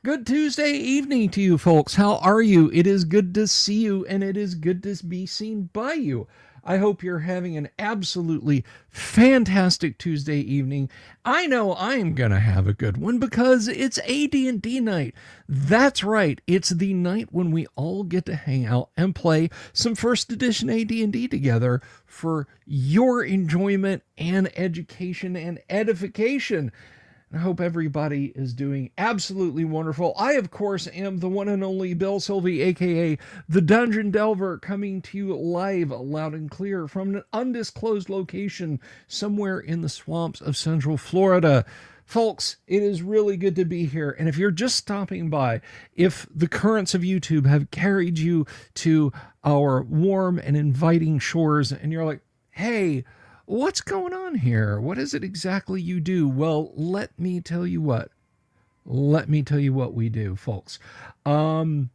Good Tuesday evening to you folks. How are you? It is good to see you and it is good to be seen by you. I hope you're having an absolutely fantastic Tuesday evening. I know I'm going to have a good one because it's AD&D night. That's right. It's the night when we all get to hang out and play some first edition AD&D together for your enjoyment and education and edification. I hope everybody is doing absolutely wonderful. I, of course, am the one and only Bill Sylvie, aka the Dungeon Delver, coming to you live, loud and clear from an undisclosed location somewhere in the swamps of Central Florida. Folks, it is really good to be here. And if you're just stopping by, if the currents of YouTube have carried you to our warm and inviting shores, and you're like, hey, what's going on here? What is it exactly you do? Well, let me tell you what. Let me tell you what we do, folks. We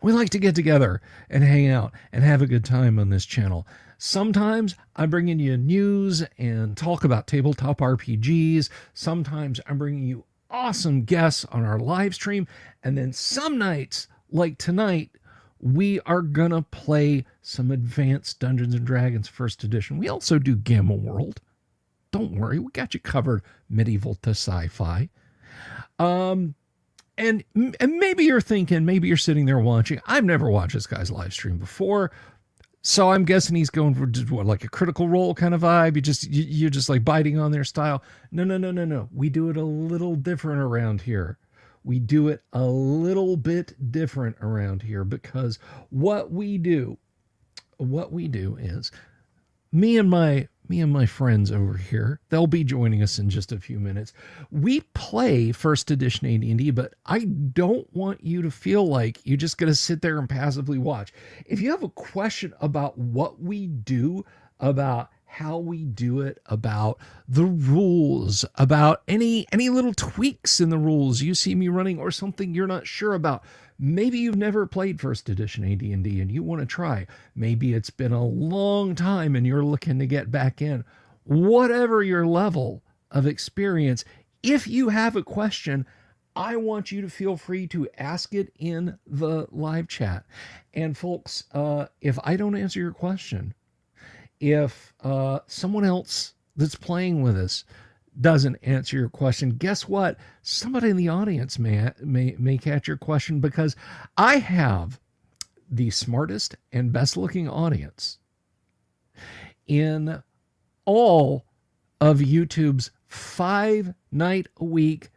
like to get together and hang out and have a good time on this channel. Sometimes I'm bringing you news and talk about tabletop RPGs. Sometimes I'm bringing you awesome guests on our live stream. And then some nights, like tonight, we are gonna play some advanced Dungeons and Dragons first edition. We also do Gamma World. Don't worry, we got you covered, medieval to sci-fi. And maybe you're thinking, maybe you're sitting there watching. I've never watched this guy's live stream before, so I'm guessing he's going for what, like a Critical Role kind of vibe. You're just like biting on their style. No. We do it a little different around here. We do it a little bit different around here because what we do is me and my friends over here, they'll be joining us in just a few minutes. We play first edition AD&D, but I don't want you to feel like you're just going to sit there and passively watch. If you have a question about what we do, about how we do it, about the rules, about any little tweaks in the rules you see me running or something you're not sure about. Maybe you've never played first edition AD&D and you want to try. Maybe it's been a long time and you're looking to get back in. Whatever your level of experience, if you have a question, I want you to feel free to ask it in the live chat. And folks, if I don't answer your question, if someone else that's playing with us doesn't answer your question, guess what? Somebody in the audience may catch your question because I have the smartest and best looking audience in all of YouTube's 5-night-a-week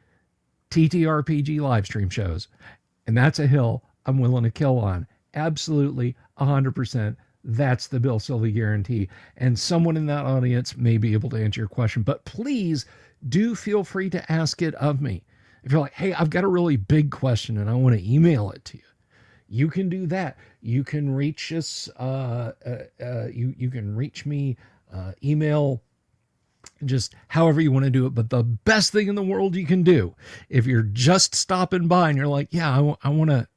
TTRPG live stream shows. And that's a hill I'm willing to kill on. Absolutely, 100%. That's the Bill Sylvie guarantee. And someone in that audience may be able to answer your question. But please do feel free to ask it of me. If you're like, hey, I've got a really big question and I want to email it to you, you can do that. You can reach us. You can reach me, email, just however you want to do it. But the best thing in the world you can do, if you're just stopping by and you're like, yeah, I want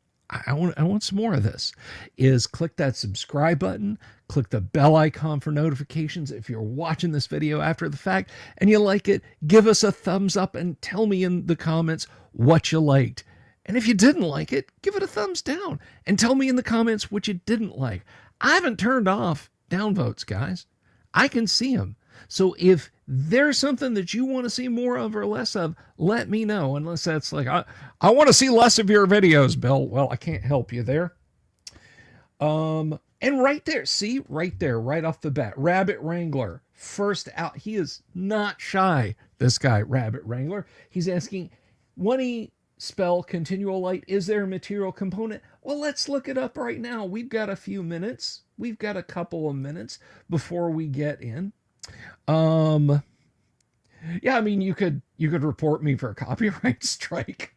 some more of this, is click that subscribe button, click the bell icon for notifications. If you're watching this video after the fact and you like it, give us a thumbs up and tell me in the comments what you liked. And if you didn't like it, give it a thumbs down and tell me in the comments what you didn't like. I haven't turned off downvotes, guys. I can see them. So if there's something that you want to see more of or less of, let me know. Unless that's like, I want to see less of your videos, Bill. Well, I can't help you there. And right there, see, right there, right off the bat, Rabbit Wrangler, first out. He is not shy, this guy, Rabbit Wrangler. He's asking, when he spell continual light, is there a material component? Well, let's look it up right now. We've got a few minutes. We've got a couple of minutes before we get in. Yeah, I mean, you could report me for a copyright strike,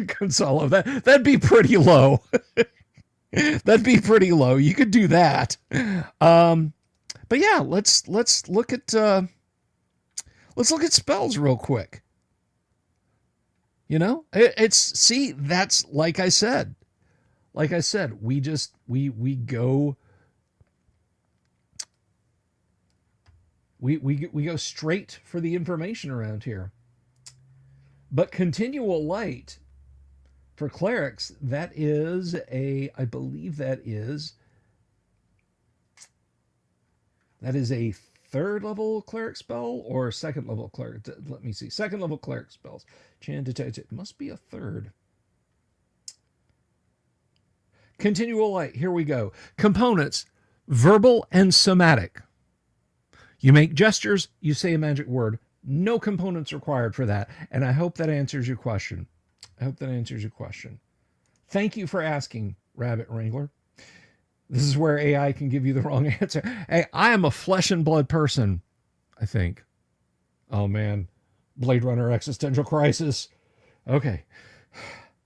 Gonzalo. That'd be pretty low. That'd be pretty low. You could do that. But yeah, let's look at spells real quick. You know, see, that's like I said, we go. We go straight for the information around here. But continual light For clerics, that is I believe that is a third level cleric spell or second level cleric. Let me see. Second level cleric spells. It must be a third. Continual light. Here we go. Components: verbal and somatic. You make gestures, you say a magic word. No components required for that. And I hope that answers your question. Thank you for asking, Rabbit Wrangler. This is where AI can give you the wrong answer. Hey, I am a flesh and blood person, I think. Oh, man. Blade Runner Existential Crisis. Okay.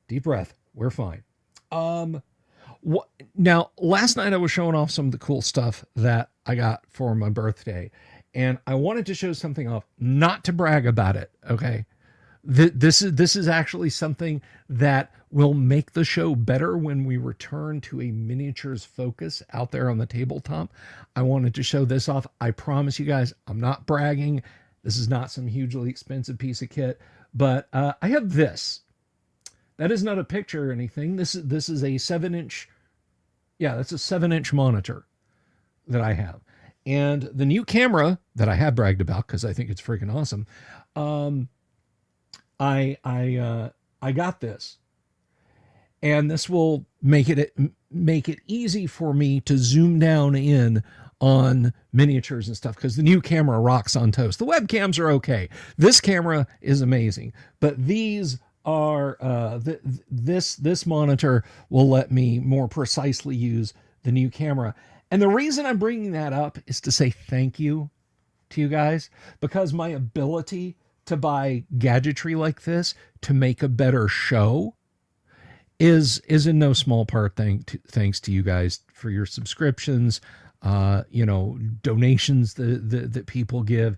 Deep breath. We're fine. Now, last night I was showing off some of the cool stuff that I got for my birthday. And I wanted to show something off, not to brag about it, okay? This is actually something that will make the show better when we return to a miniatures focus out there on the tabletop. I wanted to show this off. I promise you guys, I'm not bragging. This is not some hugely expensive piece of kit, but I have this. That is not a picture or anything. This is a 7-inch. Yeah, that's a 7-inch monitor that I have. And the new camera that I have bragged about, because I think it's freaking awesome. I got this, and this will make it easy for me to zoom down in on miniatures and stuff, because the new camera rocks on toast. The webcams are okay. This camera is amazing, but these are this monitor will let me more precisely use the new camera. And the reason I'm bringing that up is to say thank you to you guys, because my ability to buy gadgetry like this to make a better show is in no small part thanks to you guys for your subscriptions, donations that people give,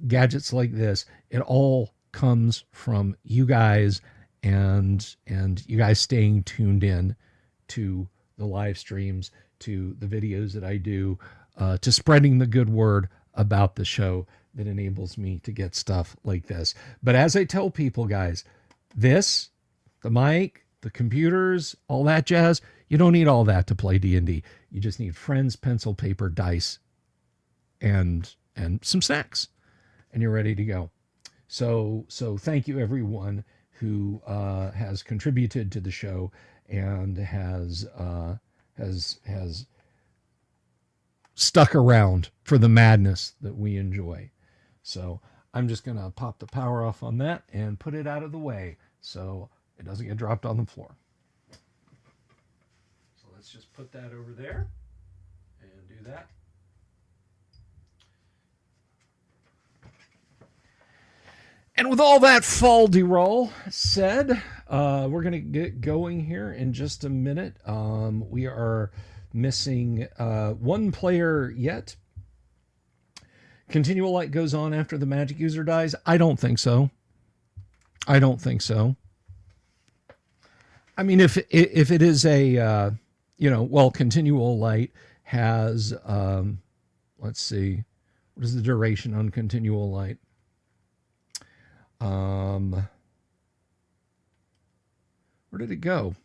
gadgets like this. It all comes from you guys and you guys staying tuned in to the live streams, to the videos that I do, to spreading the good word about the show that enables me to get stuff like this. But as I tell people, guys, the mic, the computers, all that jazz, you don't need all that to play D&D. You just need friends, pencil, paper, dice, and some snacks, and you're ready to go. So thank you everyone who has contributed to the show and has stuck around for the madness that we enjoy. So I'm just going to pop the power off on that and put it out of the way so it doesn't get dropped on the floor. So let's just put that over there and do that. And with all that fall de roll said, we're going to get going here in just a minute. We are missing one player yet. Continual light goes on after the magic user dies. I don't think so. I mean, if it is a, continual light has, let's see, what is the duration on continual light? Where did it go?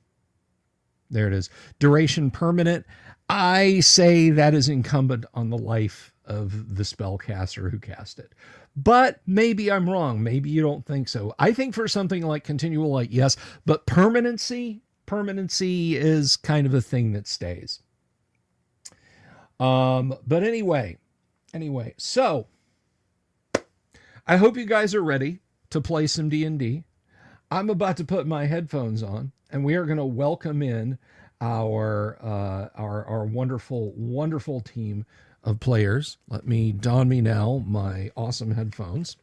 There it is. Duration permanent. I say that is incumbent on the life of the spellcaster who cast it. But maybe I'm wrong. Maybe you don't think so. I think for something like continual light, yes. But permanency is kind of a thing that stays. But anyway, so I hope you guys are ready to play some D&D. I'm about to put my headphones on, and we are going to welcome in our wonderful, wonderful team of players. Let me don me now my awesome headphones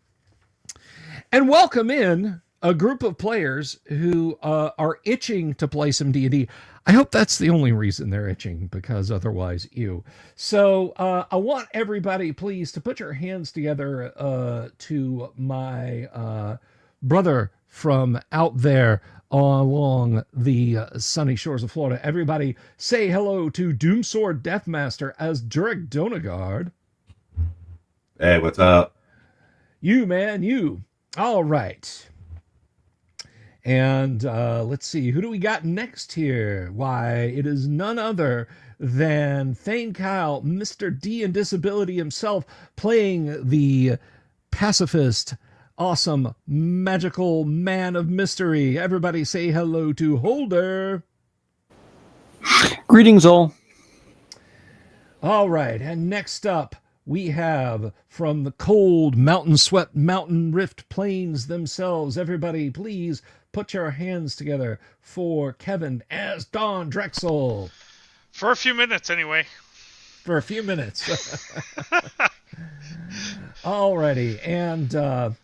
and welcome in a group of players who are itching to play some D&D. I hope that's the only reason they're itching, because otherwise, ew. So I want everybody, please, to put your hands together to my brother from out there along the sunny shores of Florida. Everybody say hello to Doomsword Deathmaster as Durek Donagard. Hey, what's up? You, man, you. All right. And let's see, who do we got next here? Why, it is none other than Thane Kyle, Mr. D and Disability himself, playing the pacifist, awesome, magical man of mystery. Everybody say hello to Holder. Greetings, all. All right, and next up, we have from the cold, mountain-swept, mountain-rift plains themselves. Everybody, please put your hands together for Kevin as Don Drexel. For a few minutes, anyway. For a few minutes. Alrighty, and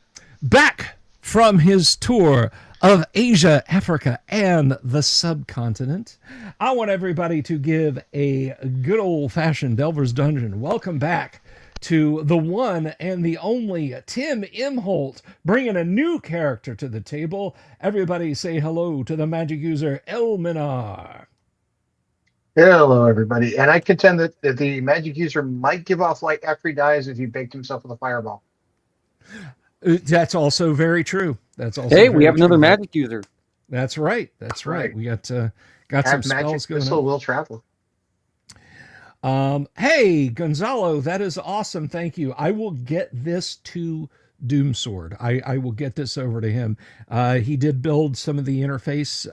back from his tour of Asia, Africa, and the subcontinent, I want everybody to give a good old-fashioned Delver's Dungeon welcome back to the one and the only Tim Imholt, bringing a new character to the table. Everybody say hello to the magic user Elminar. Hello, everybody. And I contend that the magic user might give off light after he dies if he baked himself with a fireball. That's also very true. That's also Hey, we have true. another magic user. That's right. That's right. We got some Have spells magic going missile on. will travel. Hey, Gonzalo, that is awesome. Thank you. I will get this to Doomsword. I will get this over to him. He did build some of the interface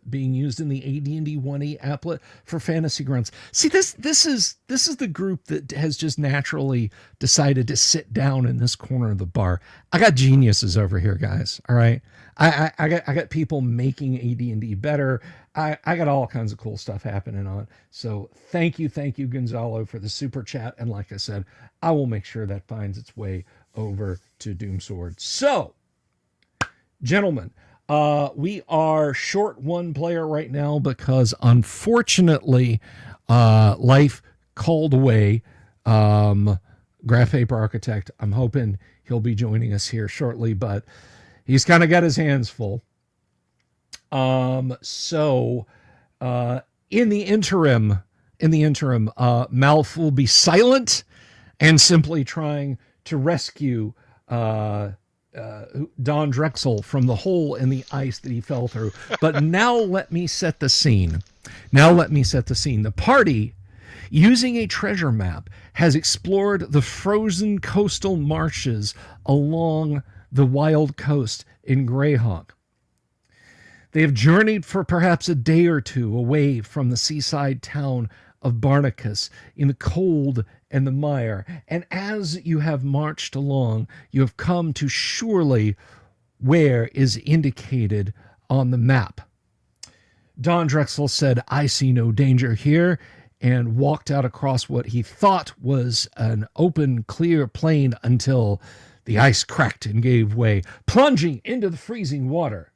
being used in the AD&D 1E applet for Fantasy Grunts. See, this is the group that has just naturally decided to sit down in this corner of the bar. I got geniuses over here, guys. All right. I got people making AD&D better. I got all kinds of cool stuff happening on. So thank you, Gonzalo, for the super chat. And like I said, I will make sure that finds its way over to Doomsword. So, gentlemen, we are short one player right now because unfortunately, life called away Graph Paper Architect. I'm hoping he'll be joining us here shortly, but he's kind of got his hands full. So in the interim, Malf will be silent and simply trying to rescue Don Drexel from the hole in the ice that he fell through. But now let me set the scene. The party, using a treasure map, has explored the frozen coastal marshes along the wild coast in Greyhawk. They have journeyed for perhaps a day or two away from the seaside town of Barnacus in the cold and the mire. And as you have marched along, you have come to surely where is indicated on the map. Don Drexel said, "I see no danger here," and walked out across what he thought was an open, clear plain until the ice cracked and gave way, plunging into the freezing water.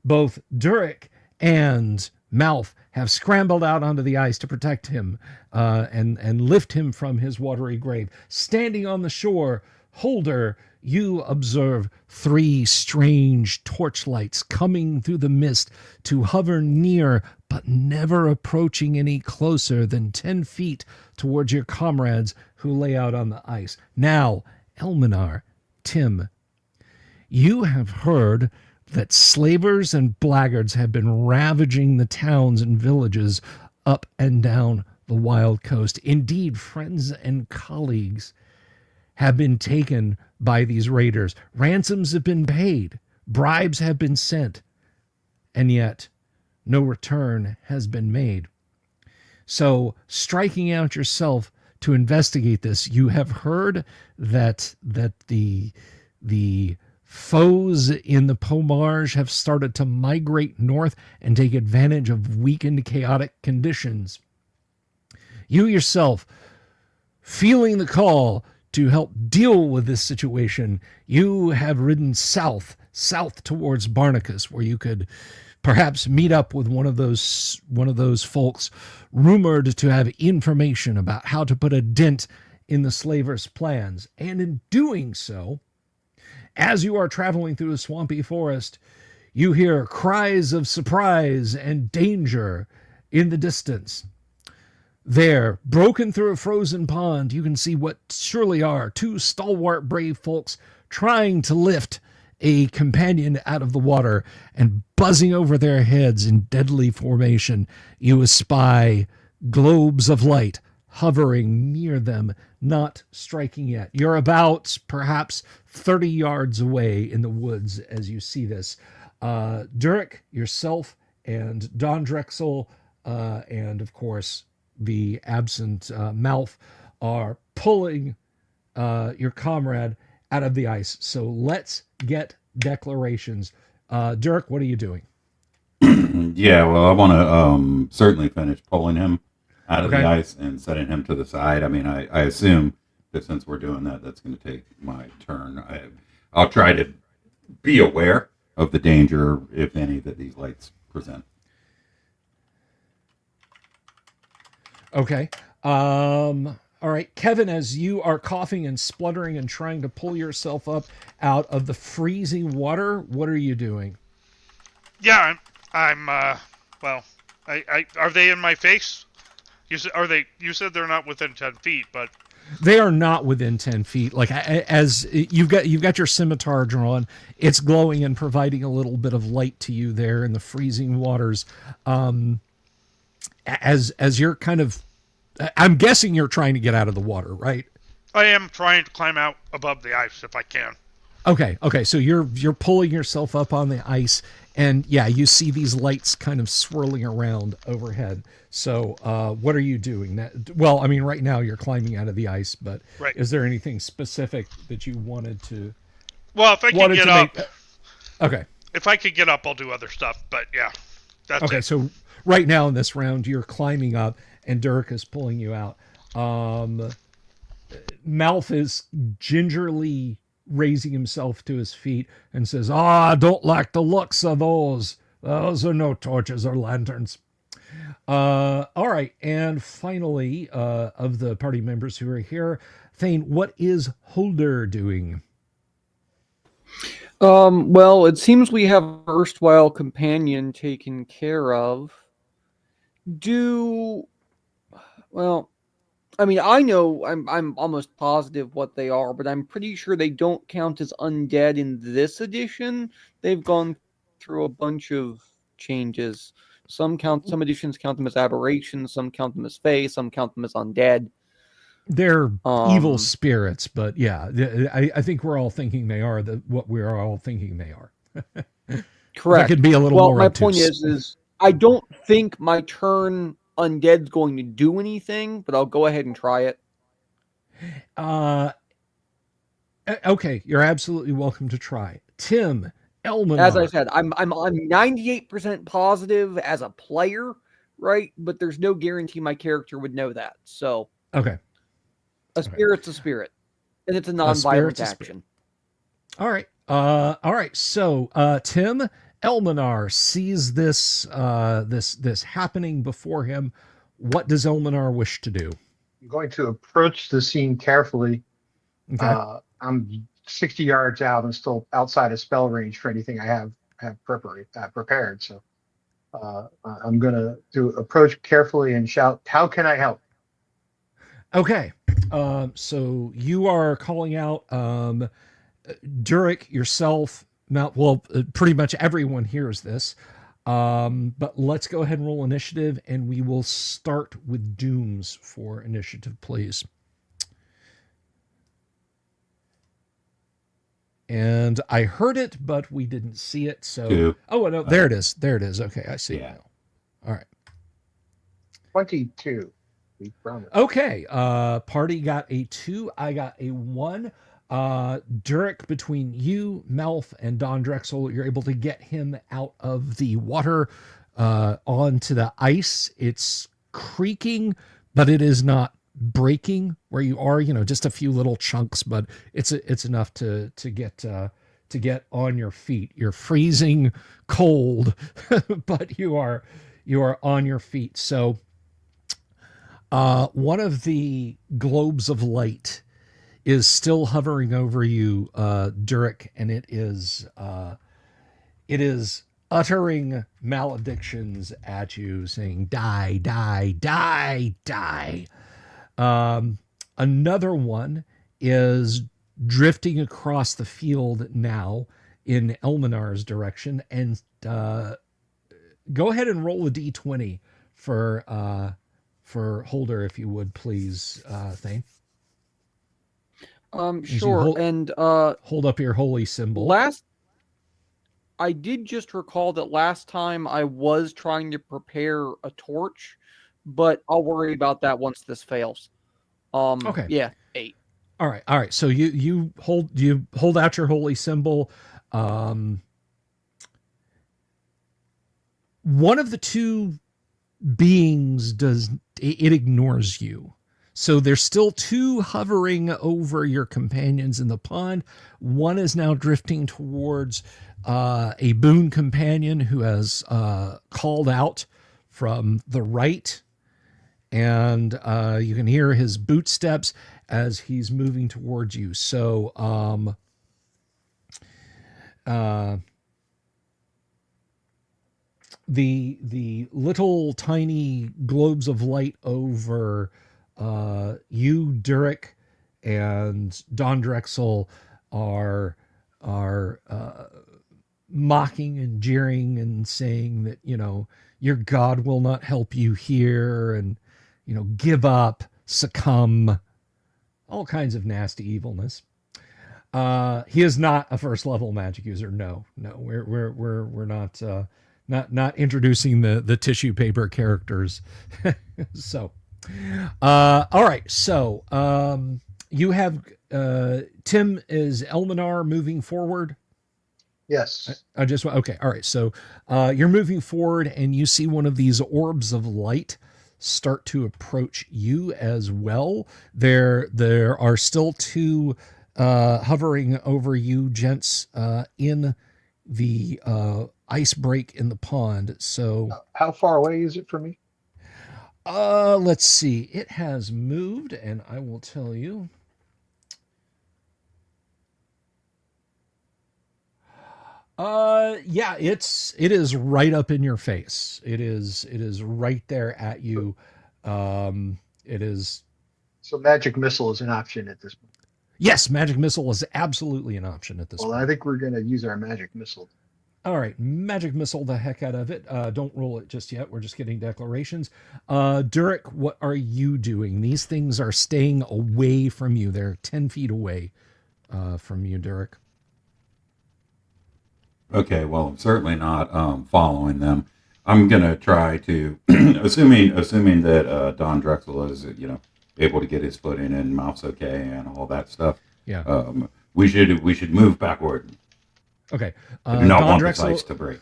Both Durek and Malf have scrambled out onto the ice to protect him and lift him from his watery grave. Standing on the shore, Holder, you observe three strange torchlights coming through the mist to hover near, but never approaching any closer than 10 feet towards your comrades who lay out on the ice. Now, Elminar, Tim, you have heard that slavers and blackguards have been ravaging the towns and villages up and down the wild coast. Indeed, friends and colleagues have been taken by these raiders. Ransoms have been paid. Bribes have been sent. And yet, no return has been made. So, striking out yourself to investigate this, you have heard that the foes in the Pomarge have started to migrate north and take advantage of weakened, chaotic conditions. You yourself, feeling the call to help deal with this situation, you have ridden south towards Barnacus, where you could perhaps meet up with one of those folks rumored to have information about how to put a dent in the slavers' plans. And in doing so, as you are traveling through the swampy forest, you hear cries of surprise and danger in the distance. There, broken through a frozen pond, you can see what surely are two stalwart brave folks trying to lift a companion out of the water, and buzzing over their heads in deadly formation, you espy globes of light hovering near them, not striking yet. You're about perhaps 30 yards away in the woods as you see this. Durek, yourself, and Don Drexel, and of course the absent Malf are pulling your comrade out of the ice. So let's get declarations. Durek, what are you doing? Yeah, well, I want to certainly finish pulling him out of Okay. the ice and setting him to the side. I mean, I assume that since we're doing that, that's going to take my turn. I'll try to be aware of the danger, if any, that these lights present. Okay. All right, Kevin, as you are coughing and spluttering and trying to pull yourself up out of the freezing water, what are you doing? Yeah, I'm well, I are they in my face? You said they're not within 10 feet, but They are not within 10 feet. Like, as you've got your scimitar drawn, it's glowing and providing a little bit of light to you there in the freezing waters. As you're kind of, I'm guessing you're trying to get out of the water, right? I am trying to climb out above the ice if I can. Okay. So you're pulling yourself up on the ice, and yeah, you see these lights kind of swirling around overhead. So, what are you doing? Well, I mean, right now you're climbing out of the ice, but Right. is there anything specific that you wanted to? Well, if I can get up, Okay. if I could get up, I'll do other stuff. But yeah, that's Okay. it. So right now in this round, you're climbing up, and Dirk is pulling you out. Malf is gingerly raising himself to his feet and says, I don't like the looks of those. Those are no torches or lanterns. All right. And finally, of the party members who are here, Thane, what is Holder doing? Well, it seems we have our erstwhile companion taken care of. Well, I mean, I know I'm almost positive what they are, but I'm pretty sure they don't count as undead in this edition. They've gone through a bunch of changes. Some editions count them as aberrations, some count them as fae, some count them as undead. They're evil spirits, but yeah, I think we're all thinking they are what we're all thinking they are. Correct. That could be a little more my obtuse. point is I don't think my turn undead's going to do anything, but I'll go ahead and try it. Okay, you're absolutely welcome to try. Tim Elmanar. As I said, I'm 98% positive as a player, right? But there's no guarantee my character would know that. So okay. A spirit's a spirit, and it's a non-violent action. All right. So Tim Elmanar sees this this happening before him. What does Elmanar wish to do? I'm going to approach the scene carefully. Okay. I'm 60 yards out and still outside of spell range for anything I have prepared. So I'm going to approach carefully and shout, "How can I help?" Okay. So you are calling out Durek, yourself, pretty much everyone hears this. But let's go ahead and roll initiative, and we will start with Dooms for initiative, please. And I heard it, but we didn't see it. So, 2. Oh no, there it is. There it is. Okay, I see it now. All right. 22. We promise. Okay. Party got a 2. I got a 1. Durek, between you, Malf, and Don Drexel, you're able to get him out of the water onto the ice. It's creaking, but it is not breaking where you are. Just a few little chunks, but it's enough to get on your feet. You're freezing cold, but you are on your feet. So one of the globes of light is still hovering over you, Durek, and it is uttering maledictions at you, saying, "Die, die, die, die." Another one is drifting across the field now. in Elminar's direction, and go ahead and roll a d20 for Holder, if you would, please, Thane. Sure. hold- And Hold up your holy symbol. I did just recall that last time I was trying to prepare a torch, but I'll worry about that once this fails. Okay. Yeah, 8. All right. So you hold out your holy symbol. One of the two beings ignores you. So there's still two hovering over your companions in the pond. One is now drifting towards a boon companion who has called out from the right, and you can hear his boot steps as he's moving towards you. So the little tiny globes of light over you, Durek, and Don Drexel are mocking and jeering and saying that, your God will not help you here, and, give up, succumb, all kinds of nasty evilness. He is not a first level magic user. No, we're not introducing the tissue paper characters. So, all right. So, you have, Tim, is Elminar moving forward? Yes. Okay. All right. So, you're moving forward, and you see one of these orbs of light start to approach you as well. There are still two hovering over you, gents, in the ice break in the pond. So How far away is it from me? let's see. It has moved, and I will tell you. Yeah, it is right up in your face. It is right there at you. It is. So magic missile is an option at this point. Yes, magic missile is absolutely an option at this Well, point. I think we're going to use our magic missile. All right, magic missile the heck out of it. Don't roll it just yet. We're just getting declarations. Durek, what are you doing? These things are staying away from you. They're 10 feet away from you, Durek. Okay, well, I'm certainly not following them. I'm gonna try to, assuming that Don Drexel is, able to get his foot in and mouth's okay and all that stuff. Yeah. We should move backward. Okay. I do not Don want Drexel, this ice to break.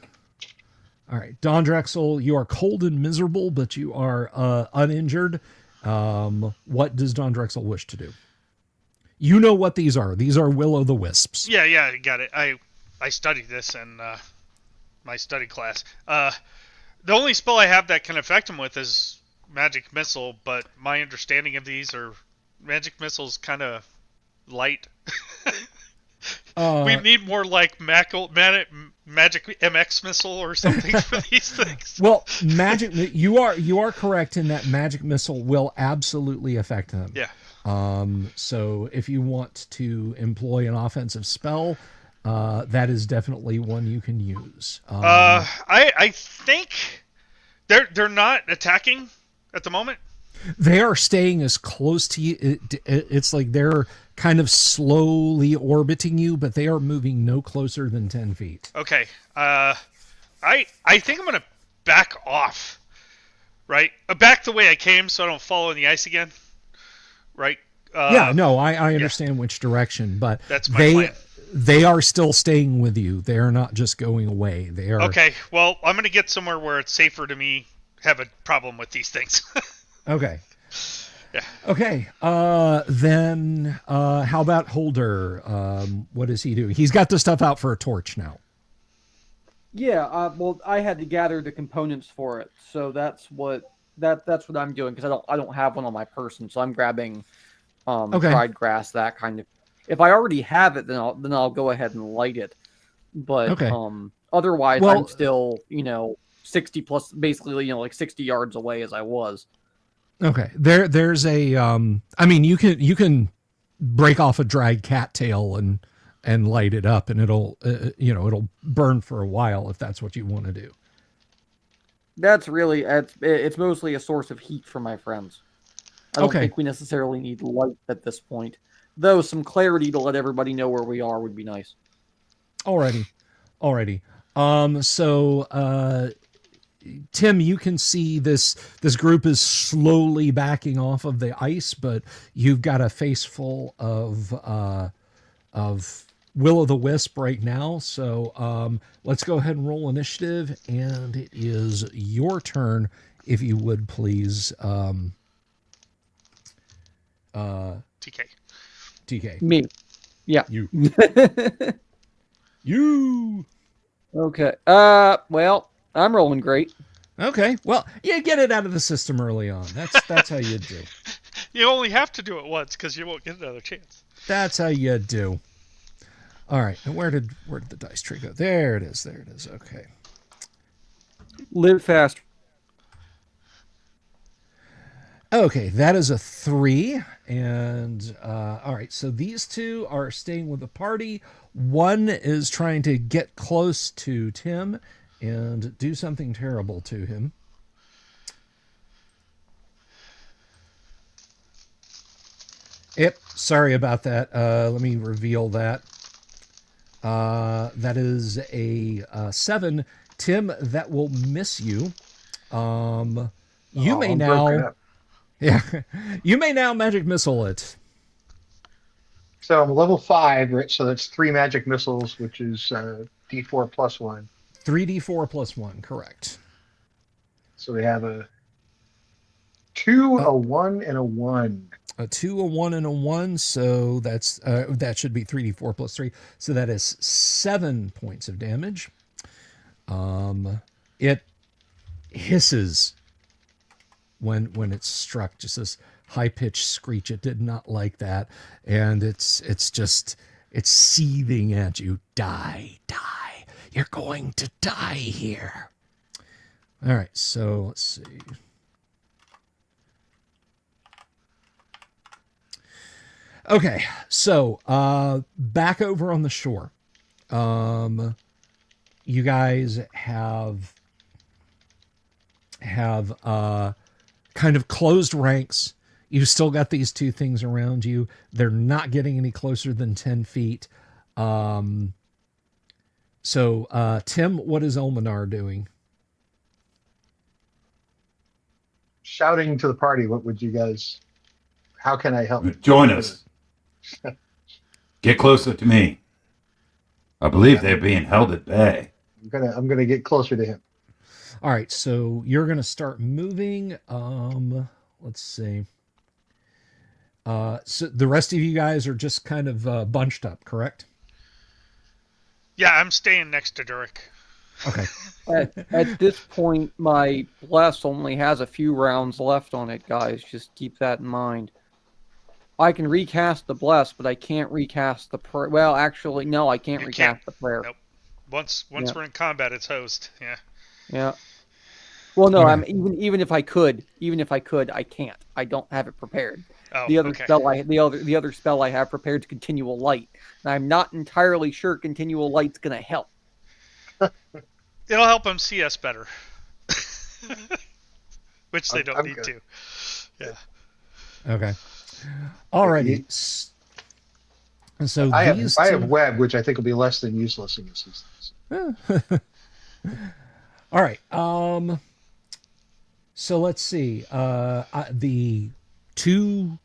All right, Don Drexel, you are cold and miserable, but you are uninjured. What does Don Drexel wish to do? You know what these are. These are will-o'-the-wisps. Yeah, I got it. I studied this in my study class. The only spell I have that can affect him with is Magic Missile, but my understanding of these are Magic Missile's kind of light. We need more like Magic MX Missile or something for these things. Well, you are correct in that Magic Missile will absolutely affect them. Yeah. So if you want to employ an offensive spell, that is definitely one you can use. I think they're not attacking at the moment. They are staying as close to you. It's like they're kind of slowly orbiting you, but they are moving no closer than 10 feet. Okay. I think I'm gonna back off. Right, back the way I came, so I don't fall in the ice again. Right. Yeah. No, I understand which direction, but that's my plan. They are still staying with you. They are not just going away. They are. Okay. Well, I'm gonna get somewhere where it's safer to me have a problem with these things. Okay. Yeah. Okay. Then how about Holder? What is he doing? He's got the stuff out for a torch now. Yeah, well, I had to gather the components for it, so that's what I'm doing, because I don't have one on my person, so I'm grabbing dried grass, that kind of. If I already have it, then I'll go ahead and light it. But otherwise, well, I'm still 60 plus, basically like 60 yards away as I was. Okay. There's a I mean, you can break off a dried cattail and and light it up, and it'll it'll burn for a while if that's what you want to do. That's really it's mostly a source of heat for my friends. I don't Okay. think we necessarily need light at this point, though some clarity to let everybody know where we are would be nice. Alrighty. So Tim, you can see this group is slowly backing off of the ice, but you've got a face full of will-o'-the-wisp right now. So let's go ahead and roll initiative, and it is your turn, if you would please. TK. Me. Yeah. You. You. Okay. Well, I'm rolling great. Okay. Well, you get it out of the system early on. That's how you do. You only have to do it once because you won't get another chance. That's how you do. All right. And where did the dice tree go? There it is. Okay. Live fast. Okay, that is a 3. And all right, so these two are staying with the party. One is trying to get close to Tim and do something terrible to him. Yep, sorry about that. Let me reveal that. That is a 7. Tim, that will miss you. You may I'm now... broken up. Yeah, you may now magic missile it. So I'm level 5, right? So that's 3 magic missiles, which is D4 plus 1. 3d4 plus 1, correct. So we have a 2, a 1, and a 1. A 2, a 1, and a 1. So that's that should be 3d4 plus 3. So that is 7 points of damage. It hisses when it's struck, just this high-pitched screech. It did not like that, and it's seething at you. Die, you're going to die here. All right, so let's see. Okay, so back over on the shore, you guys have kind of closed ranks. You've still got these two things around you. They're not getting any closer than 10 feet. So, Tim, what is Elminar doing? Shouting to the party, what would you guys... How can I help? Join us. Get closer to me. I believe they're being held at bay. I'm gonna get closer to him. All right, so you're going to start moving. Let's see. So the rest of you guys are just kind of bunched up, correct? Yeah, I'm staying next to Durek. Okay. At this point, my bless only has a few rounds left on it, guys. Just keep that in mind. I can recast the bless, but I can't recast the prayer. Well, actually, no, I can't recast the prayer. Nope. Once we're in combat, it's host. Yeah. Yeah. Well, no, Okay. I'm even if I could, I can't. I don't have it prepared. Oh, The other okay. the other spell I have prepared is continual light. And I'm not entirely sure continual light's gonna help. It'll help them see us better. Which they don't I'm need good. to. Yeah. Okay. Alrighty. So I these have two... web, which I think will be less than useless in this instance. All right. So let's see. The two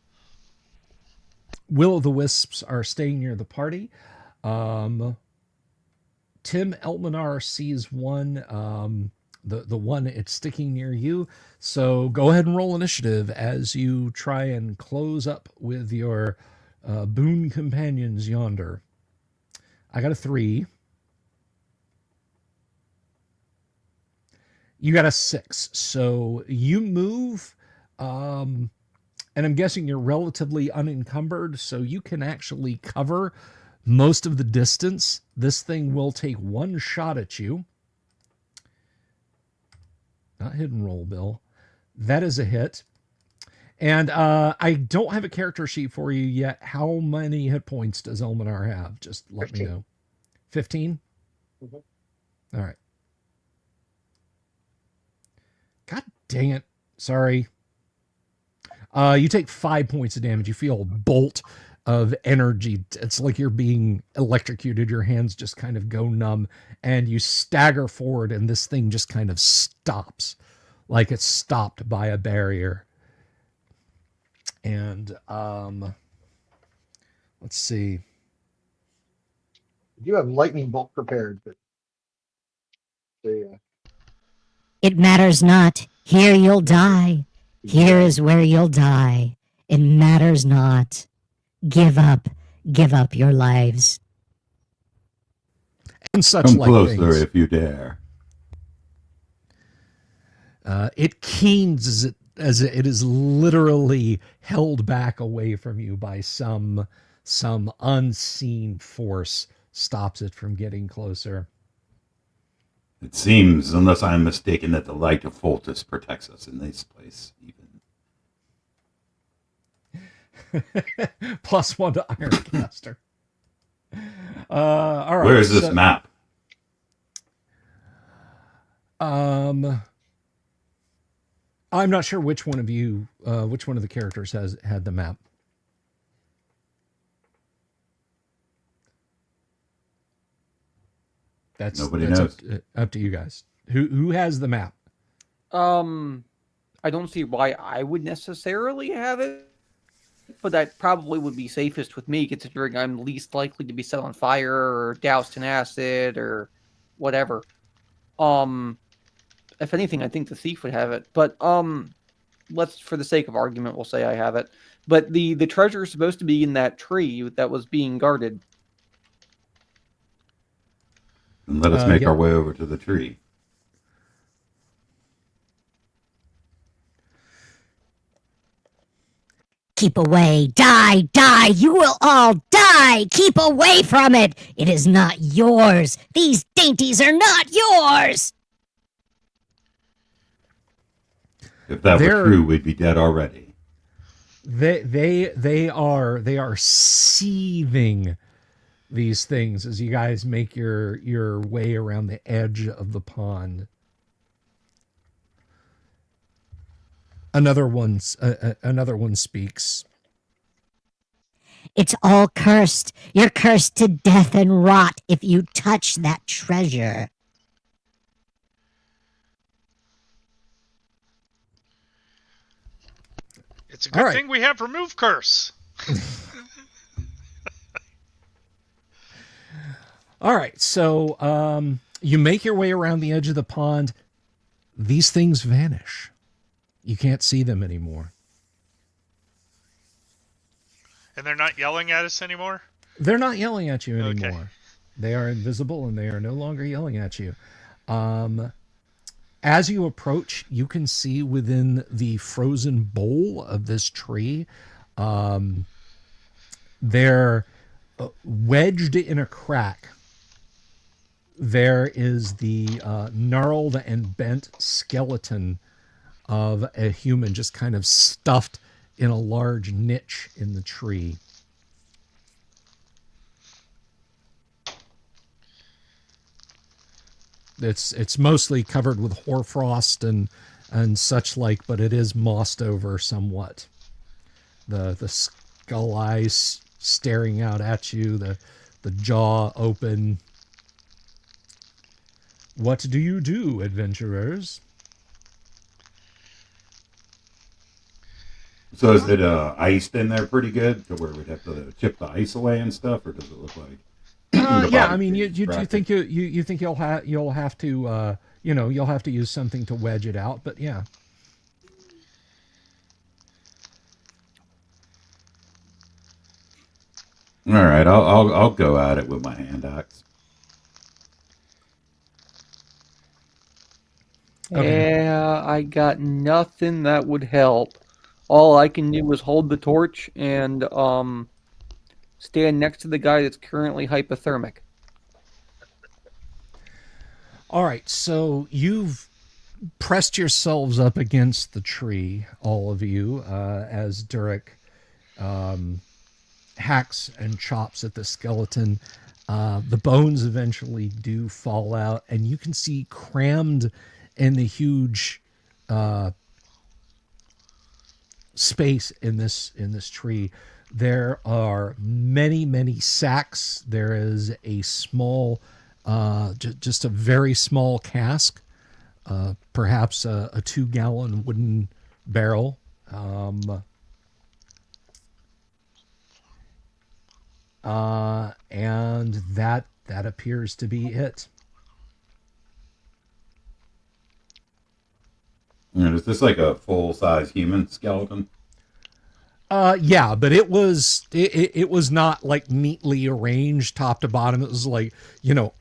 will-o'-the-wisps are staying near the party. Tim Elminar sees one. The one it's sticking near you. So go ahead and roll initiative as you try and close up with your boon companions yonder. I got a 3. You got a 6. So you move, and I'm guessing you're relatively unencumbered, so you can actually cover most of the distance. This thing will take one shot at you. Not hidden roll, Bill. That is a hit. And I don't have a character sheet for you yet. How many hit points does Elminar have? Just let 15. me know. 15? Mhm. All right. God dang it. Sorry. You take 5 points of damage. You feel a bolt of energy. It's like you're being electrocuted. Your hands just kind of go numb, and you stagger forward, and this thing just kind of stops, like it's stopped by a barrier. And let's see. You have lightning bolt prepared, but It matters not. Here you'll die. Here is where you'll die. It matters not. Give up. Give up your lives. And such Come like closer things. if you dare. It keens as it is literally held back away from you by some unseen force stops it from getting closer. It seems, unless I'm mistaken, that the light of Foltus protects us in this place, even. +1 to Ironcaster. All right. Where is this map? I'm not sure which one of you, which one of the characters had the map. Nobody that's knows. Up to you guys. Who has the map? I don't see why I would necessarily have it, but that probably would be safest with me, considering I'm least likely to be set on fire or doused in acid or whatever. If anything, I think the thief would have it. But let's, for the sake of argument, we'll say I have it. But the treasure is supposed to be in that tree that was being guarded. And let us make our way over to the tree. Keep away. Die, die. You will all die. Keep away from it. It is not yours. These dainties are not yours. If that were true, we'd be dead already. They are seething, these things, as you guys make your way around the edge of the pond. Another one speaks. It's all cursed. You're cursed to death and rot if you touch that treasure. It's a good thing we have remove curse. All right, so you make your way around the edge of the pond. These things vanish. You can't see them anymore. And they're not yelling at us anymore? They're not yelling at you anymore. Okay. They are invisible, and they are no longer yelling at you. As you approach, you can see within the frozen bowl of this tree, they're wedged in a crack. There is the gnarled and bent skeleton of a human just kind of stuffed in a large niche in the tree. It's mostly covered with hoarfrost and such like, but it is mossed over somewhat. The skull eyes staring out at you, the jaw open. What do you do, adventurers? So is it iced in there pretty good to where we'd have to chip the ice away and stuff, or does it look like? Yeah, I mean, you think you think you'll have to you'll have to use something to wedge it out, but yeah. All right, I'll go at it with my hand axe. Okay. Yeah, I got nothing that would help. All I can do is hold the torch and stand next to the guy that's currently hypothermic. All right, so you've pressed yourselves up against the tree, all of you, as Durek hacks and chops at the skeleton. The bones eventually do fall out, and you can see crammed in the huge space in this tree, there are many sacks. There is a small, just a very small cask, perhaps a 2-gallon wooden barrel. And that appears to be it. And is this like a full-size human skeleton? Yeah, but it was not like neatly arranged top to bottom. It was like,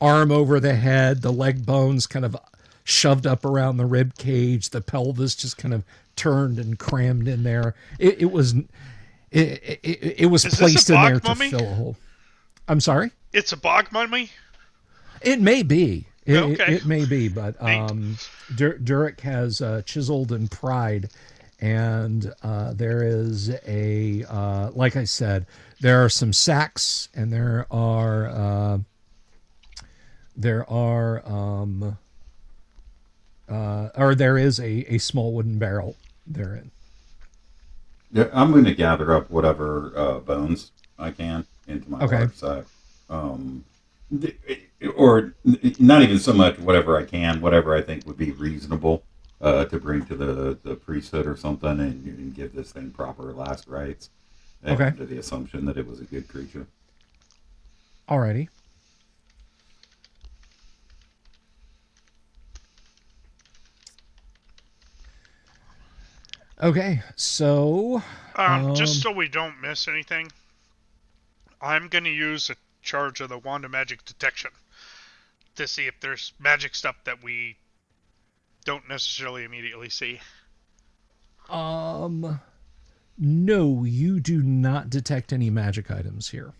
arm over the head, the leg bones kind of shoved up around the rib cage, the pelvis just kind of turned and crammed in there. It was Is placed this a in there bog to mummy? fill a hole. I'm sorry? It's a bog mummy? It may be. Okay. It may be, but Durek has chiseled and pried, and there is a like I said, there are some sacks, and there is a small wooden barrel therein. Yeah, I'm going to gather up whatever bones I can into my large sack. Or not even so much whatever I can, whatever I think would be reasonable to bring to the priesthood or something, and give this thing proper last rites. Under the assumption that it was a good creature. Alrighty. Okay, so just so we don't miss anything, I'm going to use a charge of the Wand of Magic Detection to see if there's magic stuff that we don't necessarily immediately see. No, you do not detect any magic items here.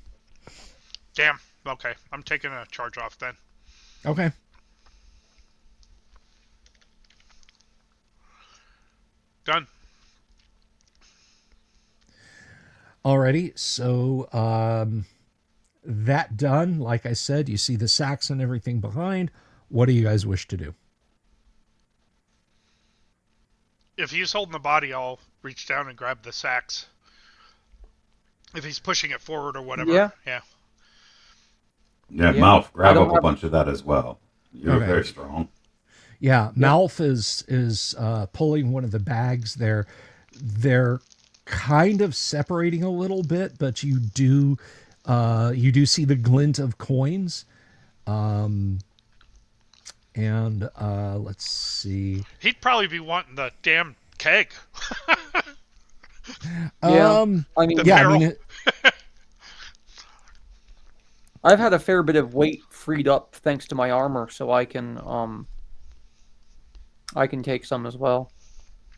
Damn. Okay, I'm taking a charge off then. Okay. Done. Alrighty, so that done. Like I said, you see the sacks and everything behind. What do you guys wish to do? If he's holding the body, I'll reach down and grab the sacks. If he's pushing it forward or whatever. Yeah. Yeah, Mouth, grab up a bunch of that as well. You're very strong. Yeah, Mouth is pulling one of the bags there. They're kind of separating a little bit, but you do see the glint of coins. And let's see. He'd probably be wanting the damn keg. Yeah, I mean, barrel. I've had a fair bit of weight freed up thanks to my armor, so I can take some as well.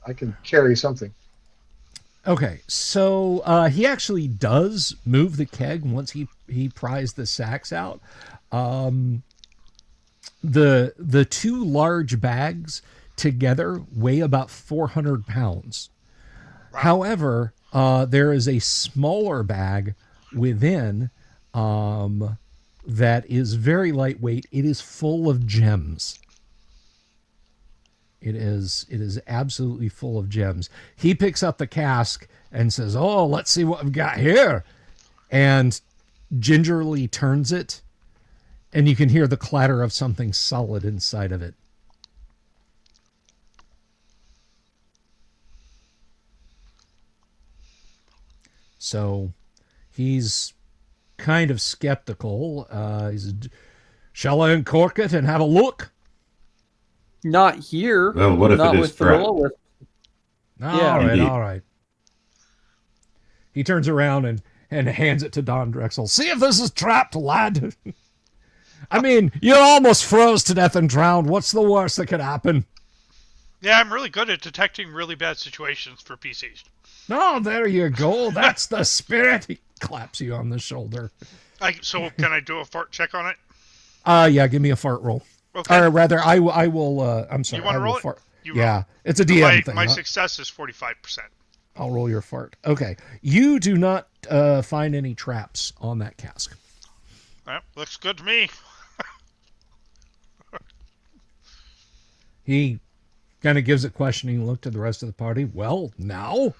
I can carry something. Okay, so he actually does move the keg once he pries the sacks out. The two large bags together weigh about 400 pounds. Wow. However, there is a smaller bag within that is very lightweight. It is full of gems. It is absolutely full of gems. He picks up the cask and says, "Oh, let's see what we've got here," and gingerly turns it, and you can hear the clatter of something solid inside of it. So he's kind of skeptical. Shall I uncork it and have a look? Not here. Well, what if not it is with the trapped? will-o-wisp. All right. He turns around and hands it to Don Drexel. See if this is trapped, lad. I mean, you almost froze to death and drowned. What's the worst that could happen? Yeah, I'm really good at detecting really bad situations for PCs. Oh, there you go. That's the spirit. He claps you on the shoulder. So can I do a fart check on it? Yeah, give me a fart roll. Okay. Or rather, I will. I'm sorry. You want to roll it? You Yeah, roll. it's a DM thing. My Huh? success is 45%. I'll roll your fart. Okay. You do not find any traps on that cask. That looks good to me. He kind of gives a questioning look to the rest of the party. Well, now?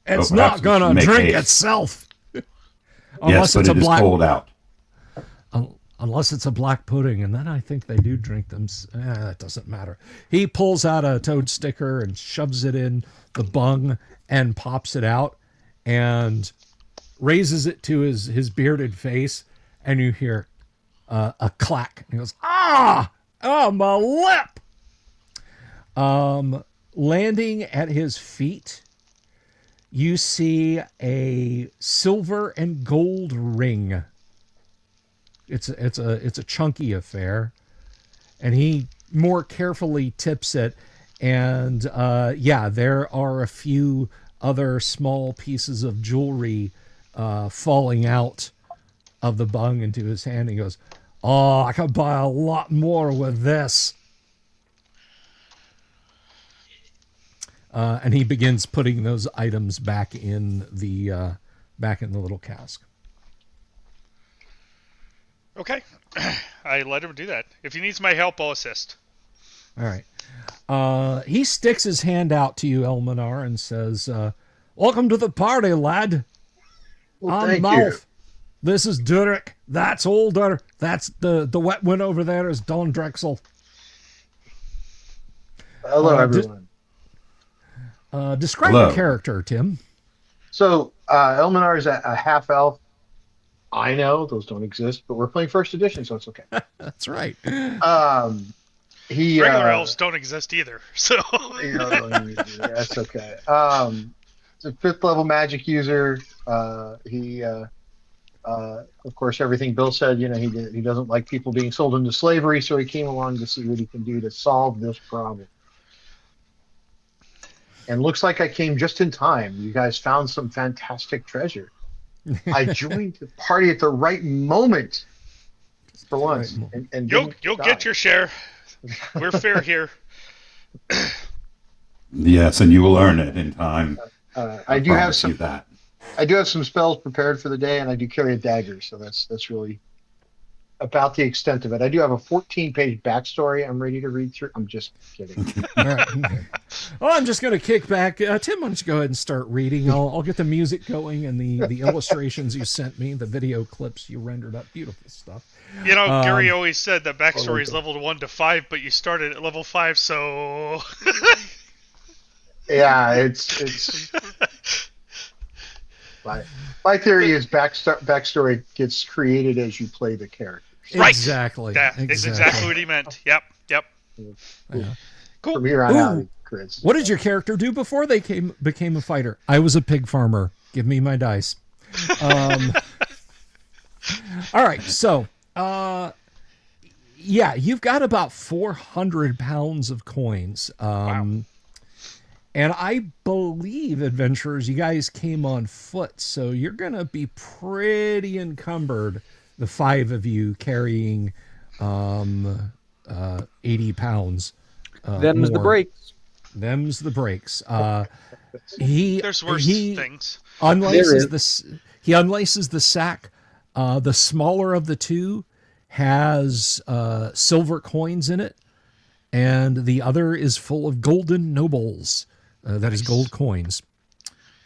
It's Oh, not perhaps we going should to make drink haste. itself. Yes, Unless but it's a it is black cold out. Unless it's a black pudding, and then I think they do drink them. That doesn't matter. He pulls out a toad sticker and shoves it in the bung and pops it out and raises it to his bearded face, and you hear a clack. And he goes, "Ah! Oh, my lip!" Landing at his feet, you see a silver and gold ring. It's a chunky affair, and he more carefully tips it, and there are a few other small pieces of jewelry falling out of the bung into his hand. He goes, "Oh, I could buy a lot more with this." And he begins putting those items back in the little cask. Okay. I let him do that. If he needs my help, I'll assist. All right. He sticks his hand out to you, Elminar, and says, "Welcome to the party, lad. Well, I'm thank you. Malf. This is Durek. That's Older. That's the wet one over there is Don Drexel." Hello, everyone. Describe Hello. your character, Tim. So, Elminar is a half elf. I know those don't exist, but we're playing first edition, so it's okay. That's right. He Regular elves don't exist either, so that's okay. He's a 5th level magic user. He, of course, everything Bill said. He doesn't like people being sold into slavery, so he came along to see what he can do to solve this problem. And looks like I came just in time. You guys found some fantastic treasure. I joined the party at the right moment for once. Right. And you'll didn't die. get your share. We're fair here. Yes, and you will earn it in time. I do have promise you some. that. I do have some spells prepared for the day, and I do carry a dagger, so that's really about the extent of it. I do have a 14-page backstory I'm ready to read through. I'm just kidding. All right. Well, I'm just going to kick back. Tim, why don't you go ahead and start reading? I'll get the music going and the illustrations you sent me, the video clips you rendered up. Beautiful stuff. You know, Gary always said that backstory is leveled 1 to 5, but you started at level 5, so Yeah, it's. My theory is backstory gets created as you play the characters. Right. Exactly. That is exactly what he meant. Yep. Yeah. Cool. From here on Ooh. out, it creates. What did your character do before they became a fighter? I was a pig farmer. Give me my dice. All right, so you've got about 400 pounds of coins. Wow. And I believe, adventurers, you guys came on foot, so you're going to be pretty encumbered, the 5 of you carrying 80 pounds. Them's the more. breaks. Them's the breaks. There's worse things. He unlaces the sack. The smaller of the two has silver coins in it, and the other is full of golden nobles. That is gold coins,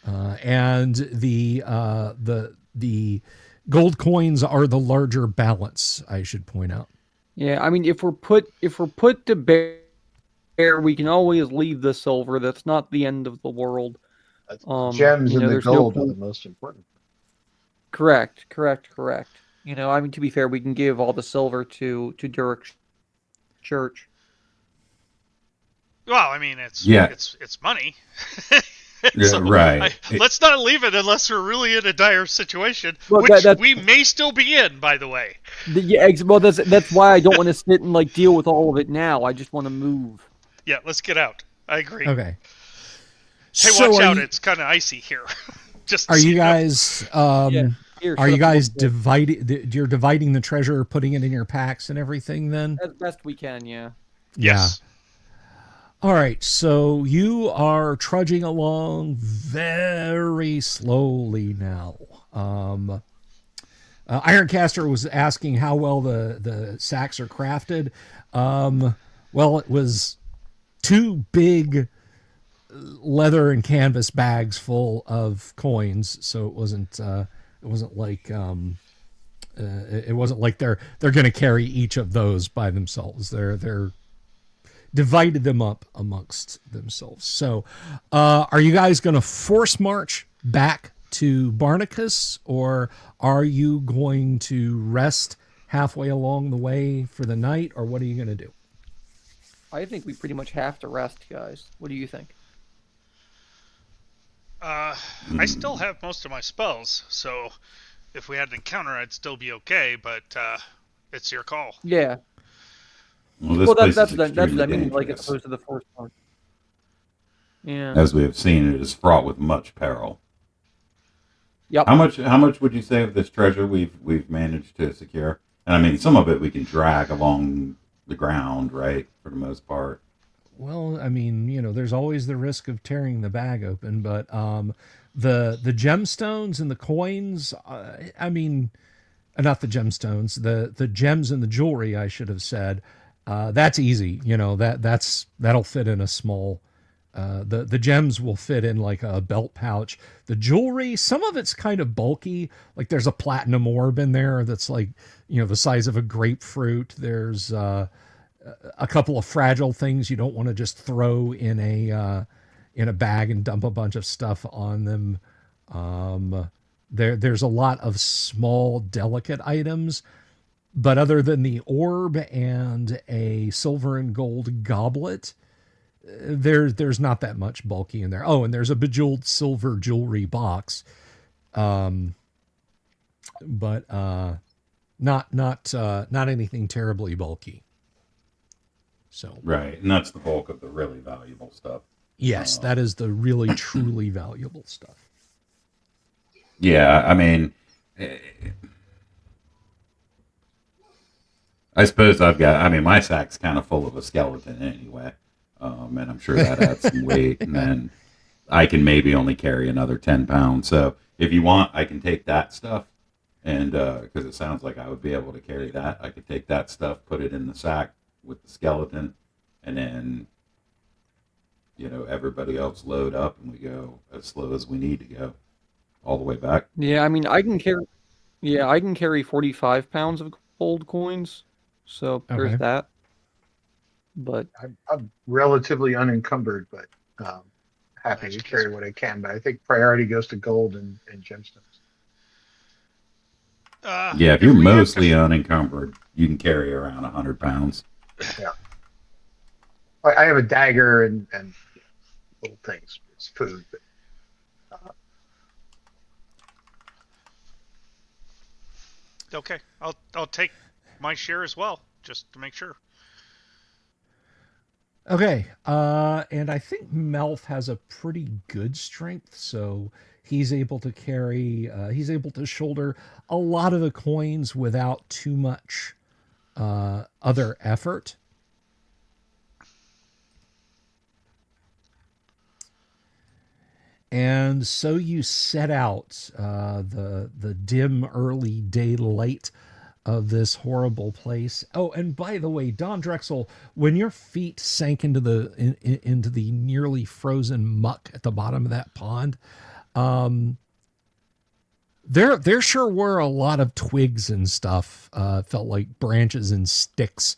and the gold coins are the larger balance. I should point out. Yeah, I mean, if we're put to bear, we can always leave the silver. That's not the end of the world. Gems and the there's gold no are the most important. Correct. I mean, to be fair, we can give all the silver to Durek's church. Well, I mean, it's money. Yeah, right. Let's not leave it unless we're really in a dire situation, Well, which we may still be in, by the way. Well, that's why I don't want to sit and deal with all of it now. I just want to move. Yeah, let's get out. I agree. Okay. Hey, watch out! It's kind of icy here. Just. Are you guys? Here, Are you guys dividing? You're dividing the treasure, putting it in your packs and everything. Then As best we can, yeah. Yes. All right, so you are trudging along very slowly now. Ironcaster was asking how well the sacks are crafted. Well, it was two big leather and canvas bags full of coins, so it wasn't like it wasn't like they're going to carry each of those by themselves. They're divided them up amongst themselves. So, are you guys going to force march back to Barnacus, or are you going to rest halfway along the way for the night, or what are you going to do? I think we pretty much have to rest, guys. What do you think? I still have most of my spells, so if we had an encounter, I'd still be okay. But it's your call. Yeah. Well, That's is what I extremely mean, like as dangerous. opposed to the force march. Yeah. As we have seen, it is fraught with much peril. Yep. How much would you say of this treasure we've managed to secure? And I mean, some of it we can drag along the ground, right, for the most part. Well, I mean, there's always the risk of tearing the bag open, but the gemstones and the coins, I mean, not the gemstones, the gems and the jewelry, I should have said, that's easy. That'll fit in a small. The gems will fit in like a belt pouch. The jewelry, some of it's kind of bulky. Like there's a platinum orb in there that's like the size of a grapefruit. There's a couple of fragile things you don't want to just throw in a bag and dump a bunch of stuff on them. There's a lot of small, delicate items, but other than the orb and a silver and gold goblet, there's not that much bulky in there. Oh, and there's a bejeweled silver jewelry box, but not anything terribly bulky. So Right, and that's the bulk of the really valuable stuff. yes, that is the really truly valuable stuff. Yeah, I mean, I suppose my sack's kind of full of a skeleton anyway, and I'm sure that adds some weight, and then I can maybe only carry another 10 pounds. So if you want, I can take that stuff, and because it sounds like I would be able to carry that, I could take that stuff, put it in the sack with the skeleton, and then everybody else load up, and we go as slow as we need to go all the way back. Yeah, I mean, I can carry. Yeah, I can carry 45 pounds of gold coins, so there's Okay. that. But I'm relatively unencumbered, but happy to carry what I can. But I think priority goes to gold and gemstones. Yeah, if you're we have mostly unencumbered, you can carry around 100 pounds. Yeah. I have a dagger and little things. It's food. But, Okay, I'll take my share as well, just to make sure. Okay, and I think Melf has a pretty good strength, so he's able to shoulder a lot of the coins without too much other effort. And so you set out the dim early daylight of this horrible place. Oh, and by the way, Don Drexel, when your feet sank into the nearly frozen muck at the bottom of that pond, there sure were a lot of twigs and stuff. Felt like branches and sticks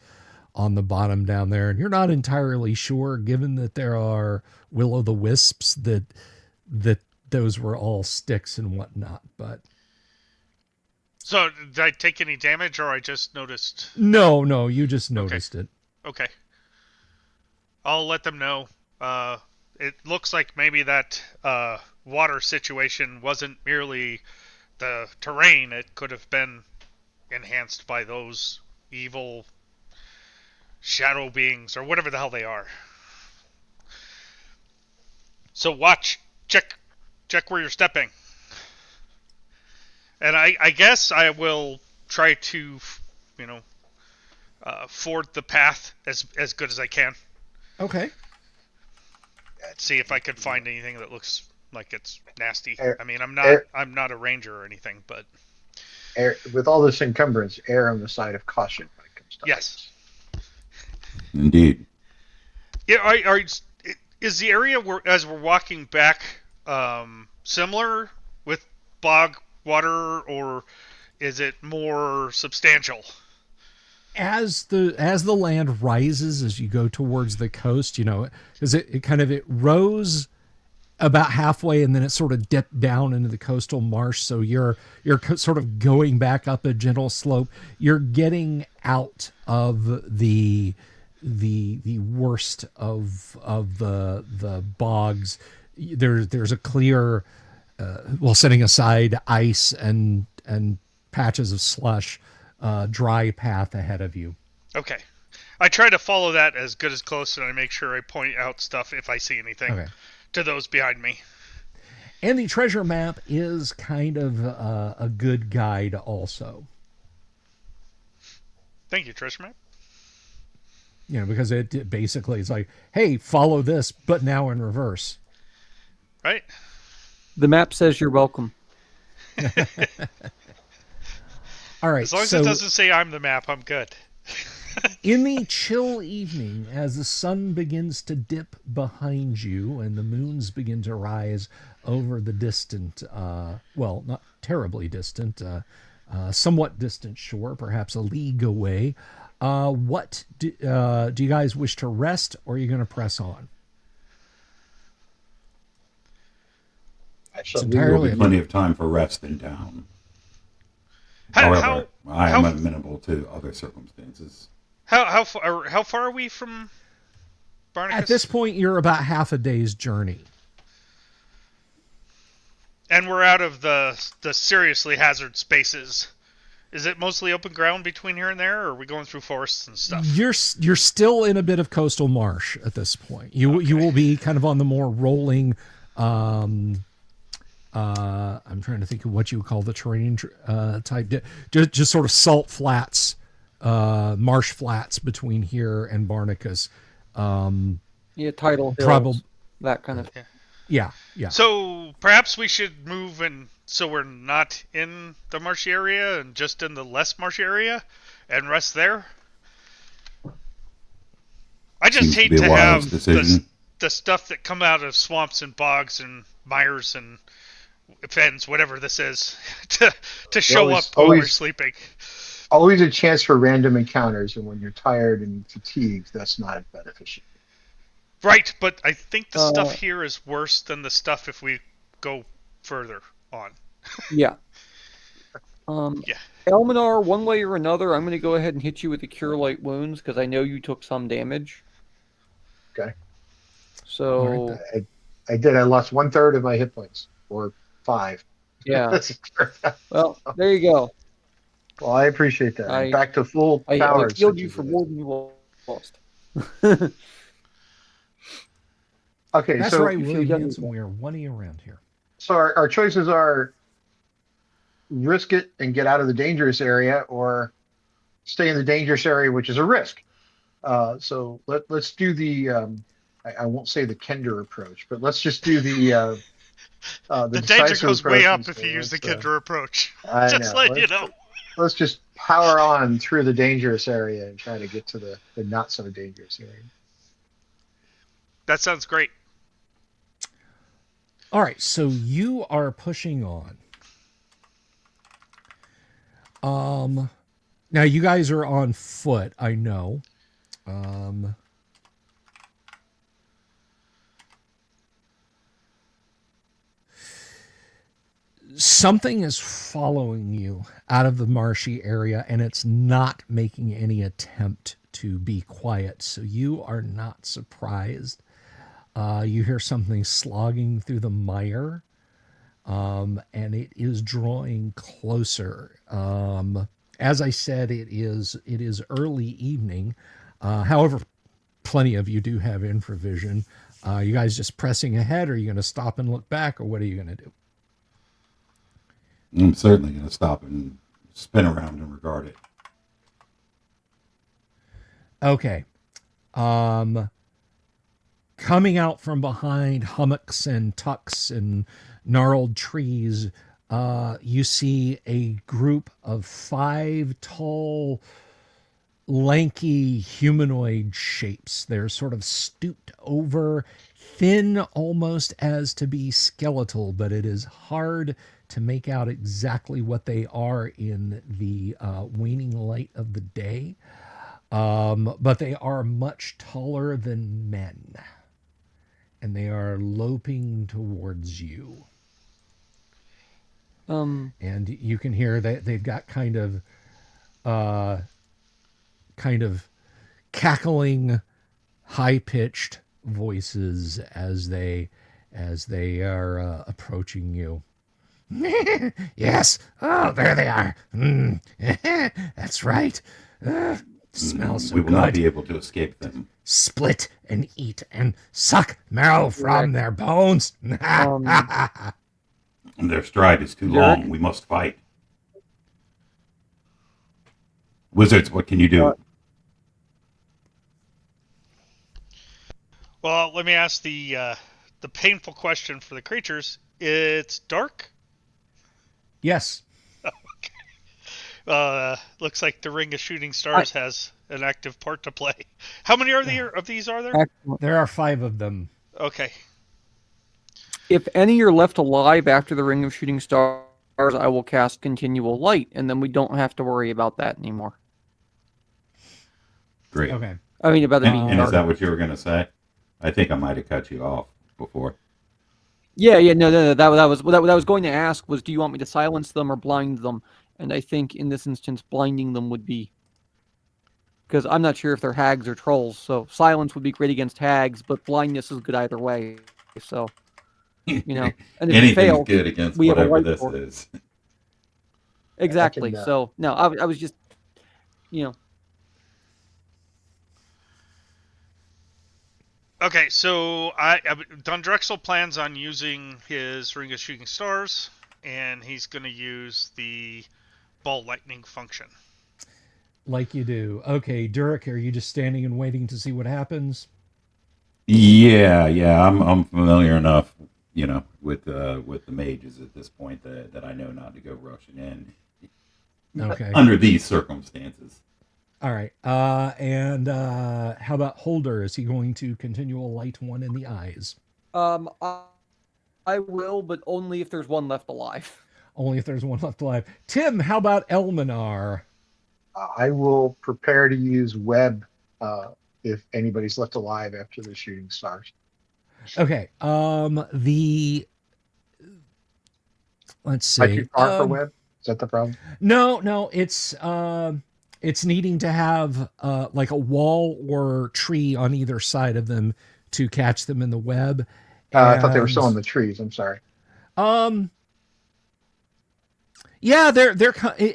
on the bottom down there, and you're not entirely sure, given that there are will-o'-the-wisps, that those were all sticks and whatnot. But So, did I take any damage, or I just noticed? no, you just noticed it. Okay. I'll let them know. It looks like maybe that water situation wasn't merely the terrain. It could have been enhanced by those evil shadow beings, or whatever the hell they are. So watch, check where you're stepping. And I guess I will try to, ford the path as good as I can. Okay. see if I could find anything that looks like it's nasty. Air- I mean, I'm air- not a ranger or anything, but With all this encumbrance, err on the side of caution when it comes to yes. Indeed. Yeah, is the area as we're walking back similar with bog water, or is it more substantial? As the land rises as you go towards the coast, because it rose about halfway and then it sort of dipped down into the coastal marsh. So you're sort of going back up a gentle slope. You're getting out of the worst of the bogs. There's a clear, setting aside ice and patches of slush, dry path ahead of you. Okay. I try to follow that as good as close, and I make sure I point out stuff if I see anything to those behind me. And the treasure map is kind of a good guide also. Thank you, treasure map. Because it basically is like, hey, follow this, but now in reverse. Right. The map says you're welcome. All right. As long as it doesn't say I'm the map, I'm good. In the chill evening, as the sun begins to dip behind you and the moons begin to rise over the distant, not terribly distant, somewhat distant shore, perhaps a league away, what do you guys wish to rest, or are you going to press on? Actually, There will be plenty of time for rest in town. However, I am amenable to other circumstances. How far are we from Barnacus? At this point, you're about half a day's journey. And we're out of the seriously hazard spaces. Is it mostly open ground between here and there, or are we going through forests and stuff? You're still in a bit of coastal marsh at this point. You will be kind of on the more rolling. I'm trying to think of what you would call the terrain type. Just sort of salt flats, marsh flats between here and Barnacus. Tidal hills, that kind of. Yeah. So perhaps we should move so we're not in the marshy area and just in the less marshy area and rest there. I just hate to have the stuff that come out of swamps and bogs and mires and fens, whatever this is, to show up while we're sleeping. Always a chance for random encounters, and when you're tired and fatigued, that's not beneficial. Right, but I think the stuff here is worse than the stuff if we go further on. Yeah. Elminar, one way or another, I'm going to go ahead and hit you with the Cure Light Wounds, because I know you took some damage. Okay. So... I did. I lost 1/3 of my hit points, or 5. Yeah. Well, there you go. Well, I appreciate that. Back to full power. I healed you for more than you lost. Okay, that's so right, Willie Hanson. We're 1E around here. So our choices are risk it and get out of the dangerous area, or stay in the dangerous area, which is a risk. So let's do the I won't say the Kender approach, but let's just do the danger goes way up if you use the Kender approach. Just let you know. Let's just power on through the dangerous area and try to get to the not so dangerous area. That sounds great. All right, so you are pushing on. Now you guys are on foot, I know. Something is following you out of the marshy area, and it's not making any attempt to be quiet. So you are not surprised. You hear something slogging through the mire, and it is drawing closer. As I said, it is early evening. However, plenty of you do have infravision. You guys just pressing ahead, or are you going to stop and look back, or what are you going to do? I'm certainly going to stop and spin around and regard it. Okay. coming out from behind hummocks and tucks and gnarled trees, you see a group of 5 tall, lanky humanoid shapes. They're sort of stooped over, thin almost as to be skeletal, but it is hard to make out exactly what they are in the waning light of the day. But they are much taller than men, and they are loping towards you. And you can hear that they've got kind of cackling, high-pitched voices as they are approaching you. Yes. Oh, there they are. That's right. Smells so we will good. not be able to escape them. Split and eat and suck marrow from their bones. Their stride is too Derek? long. We must fight. Wizards, what can you do? Well, let me ask the painful question for the creatures. It's dark. Yes. Looks like the Ring of Shooting Stars has an active part to play. How many of these are there? Excellent. There are 5 of them. Okay. If any are left alive after the Ring of Shooting Stars, I will cast Continual Light, and then we don't have to worry about that anymore. Great. Okay. I mean, about it being And is dark. that what you were going to say? I think I might have cut you off before. Yeah, no. That was what I was going to ask was, do you want me to silence them or blind them? And I think in this instance, blinding them would be, because I'm not sure if they're hags or trolls. So silence would be great against hags, but blindness is good either way. So, and if you Anything's fail, good against we have a whatever right this for it. is. Exactly. I can, So no, I was just, Okay, so Don Drexel plans on using his Ring of Shooting Stars, and he's going to use the ball lightning function. Like you do. Okay, Durek, are you just standing and waiting to see what happens? Yeah. I'm familiar enough, with the mages at this point that I know not to go rushing in. Okay. Under these circumstances. All right. And how about Holder? Is he going to continual light one in the eyes? I will, but only if there's one left alive. Only if there's one left alive. Tim, how about Elminar? I will prepare to use web if anybody's left alive after the shooting stars. Okay. Let's see. Am I too far for web? Is that the problem? No, it's needing to have like a wall or tree on either side of them to catch them in the web. I thought they were still in the trees. I'm sorry. Yeah, they're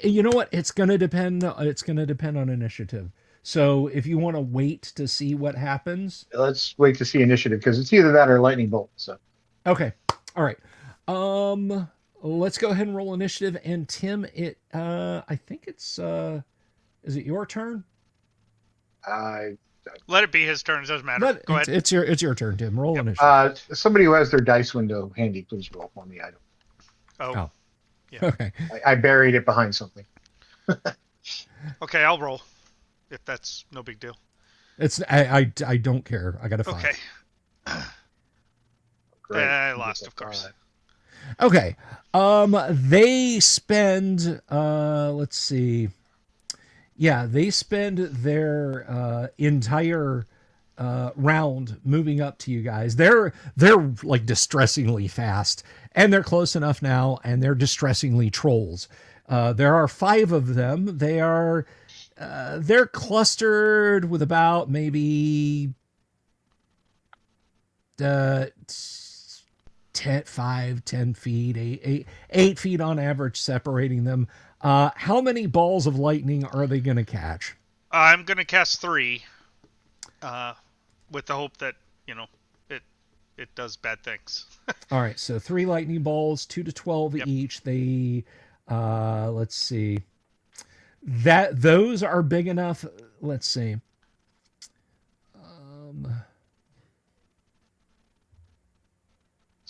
you know what? It's going to depend on initiative. So if you want to wait to see what happens, Let's wait to see initiative because it's either that or lightning bolt. So okay. All right. Let's go ahead and roll initiative. And Tim, I think it's is it your turn? Let it be his turn. It doesn't matter. Go ahead. It's your turn, Tim. Roll initiative. Somebody who has their dice window handy, please roll for me. I don't. Oh. Yeah. Okay. I buried it behind something. Okay, I'll roll. If that's no big deal. I don't care. I got a 5. Okay. Great. I lost, of course. Okay. They spend let's see. Yeah, they spend their entire round moving up to you guys. They're like distressingly fast, and they're close enough now, and they're distressingly trolls. There are 5 of them. They're clustered with about maybe 10 feet, 8 feet on average separating them. How many balls of lightning are they going to catch? I'm going to cast 3 with the hope that, it does bad things. All right, so 3 lightning balls, 2 to 12 Yep. each. They, let's see. Those are big enough. Let's see.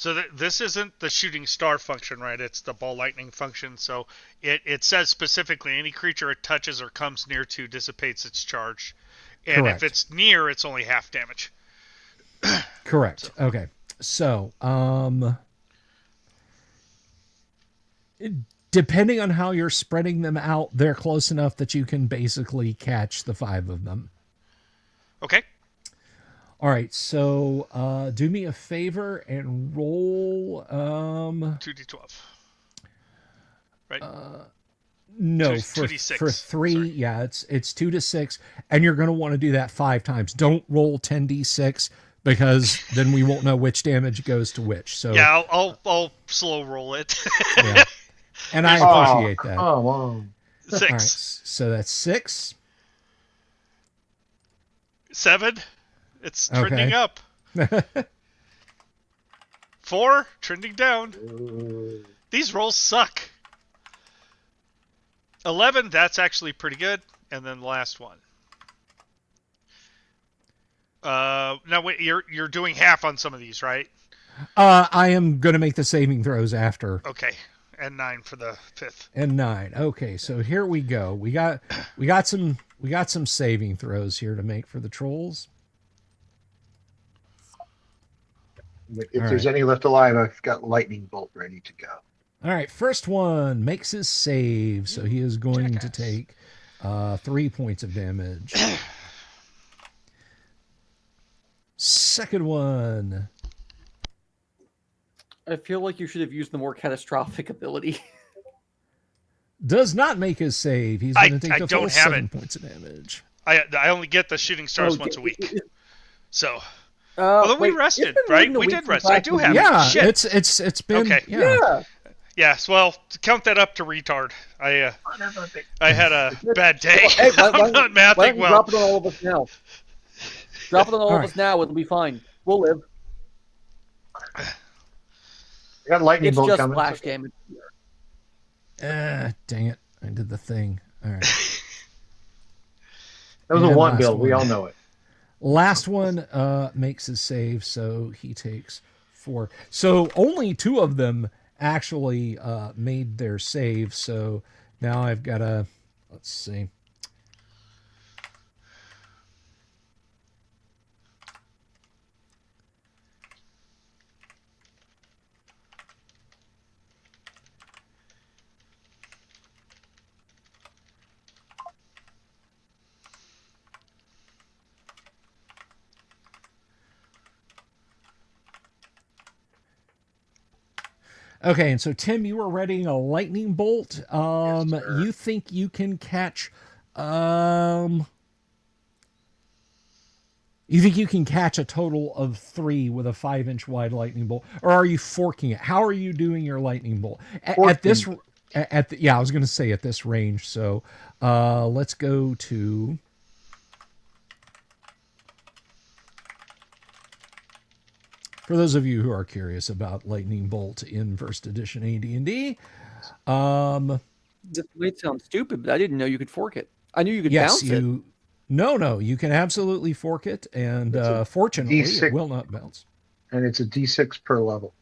So this isn't the shooting star function, right? It's the ball lightning function. So it says specifically any creature it touches or comes near to dissipates its charge. And Correct. if it's near, it's only half damage. Correct. Okay. So, depending on how you're spreading them out, they're close enough that you can basically catch the 5 of them. Okay. All right. So, do me a favor and roll. 2d12. Right. No, 2d6. for 3, Sorry. yeah, it's 2 to 6, and you're going to want to do that 5 times. Don't roll 10d6 because then we won't know which damage goes to which. So Yeah, I'll slow roll it. yeah. And I appreciate that. Oh, wow. 6. All right, so that's 6. 7. It's Okay. trending up. 4. Trending down. These rolls suck. 11. That's actually pretty good. And then the last one. Now wait, you're doing half on some of these, right? I am going to make the saving throws after. Okay. And 9 for the 5th. And 9. Okay, so here we go. We got some saving throws here to make for the trolls. If there's any left alive, I've got lightning bolt ready to go. All right, first one makes his save, so he is going to Jackass. take 3 points of damage. Second one. I feel like you should have used the more catastrophic ability. Does not make his save. He's going to take I the full don't have 7 it. points of damage. I only get the shooting stars once a week. So then we wait, rested, it's been right? more than a We week did since rest. I do have Yeah, it. Shit. it's been Okay. yeah. Yes, well, count that up to retard. I had a bad day. Hey, I'm not why don't mathing you well. drop it on all of us now? Drop it on all All of us now. It'll be fine. We'll live. I got lightning It's bolt just coming. splash damage. Dang it. I did the thing. All right. That was a And one last build. We one. all know it. Last one makes his save, so he takes 4. So only 2 of them actually made their save. So now I've got to, let's see. Okay, and so Tim, you were readying a lightning bolt. sir. You think you can catch you think you can catch a total of 3 with a 5-inch wide lightning bolt, or are you forking it? How are you doing your lightning bolt at this? Yeah, I was going to say at this range. So let's go to. For those of you who are curious about lightning bolt in first edition AD&D, This might sound stupid, but I didn't know you could fork it. I knew you could yes, bounce it. No, you can absolutely fork it, and It's a fortunately, it D6. will not bounce. And it's a D6 per level.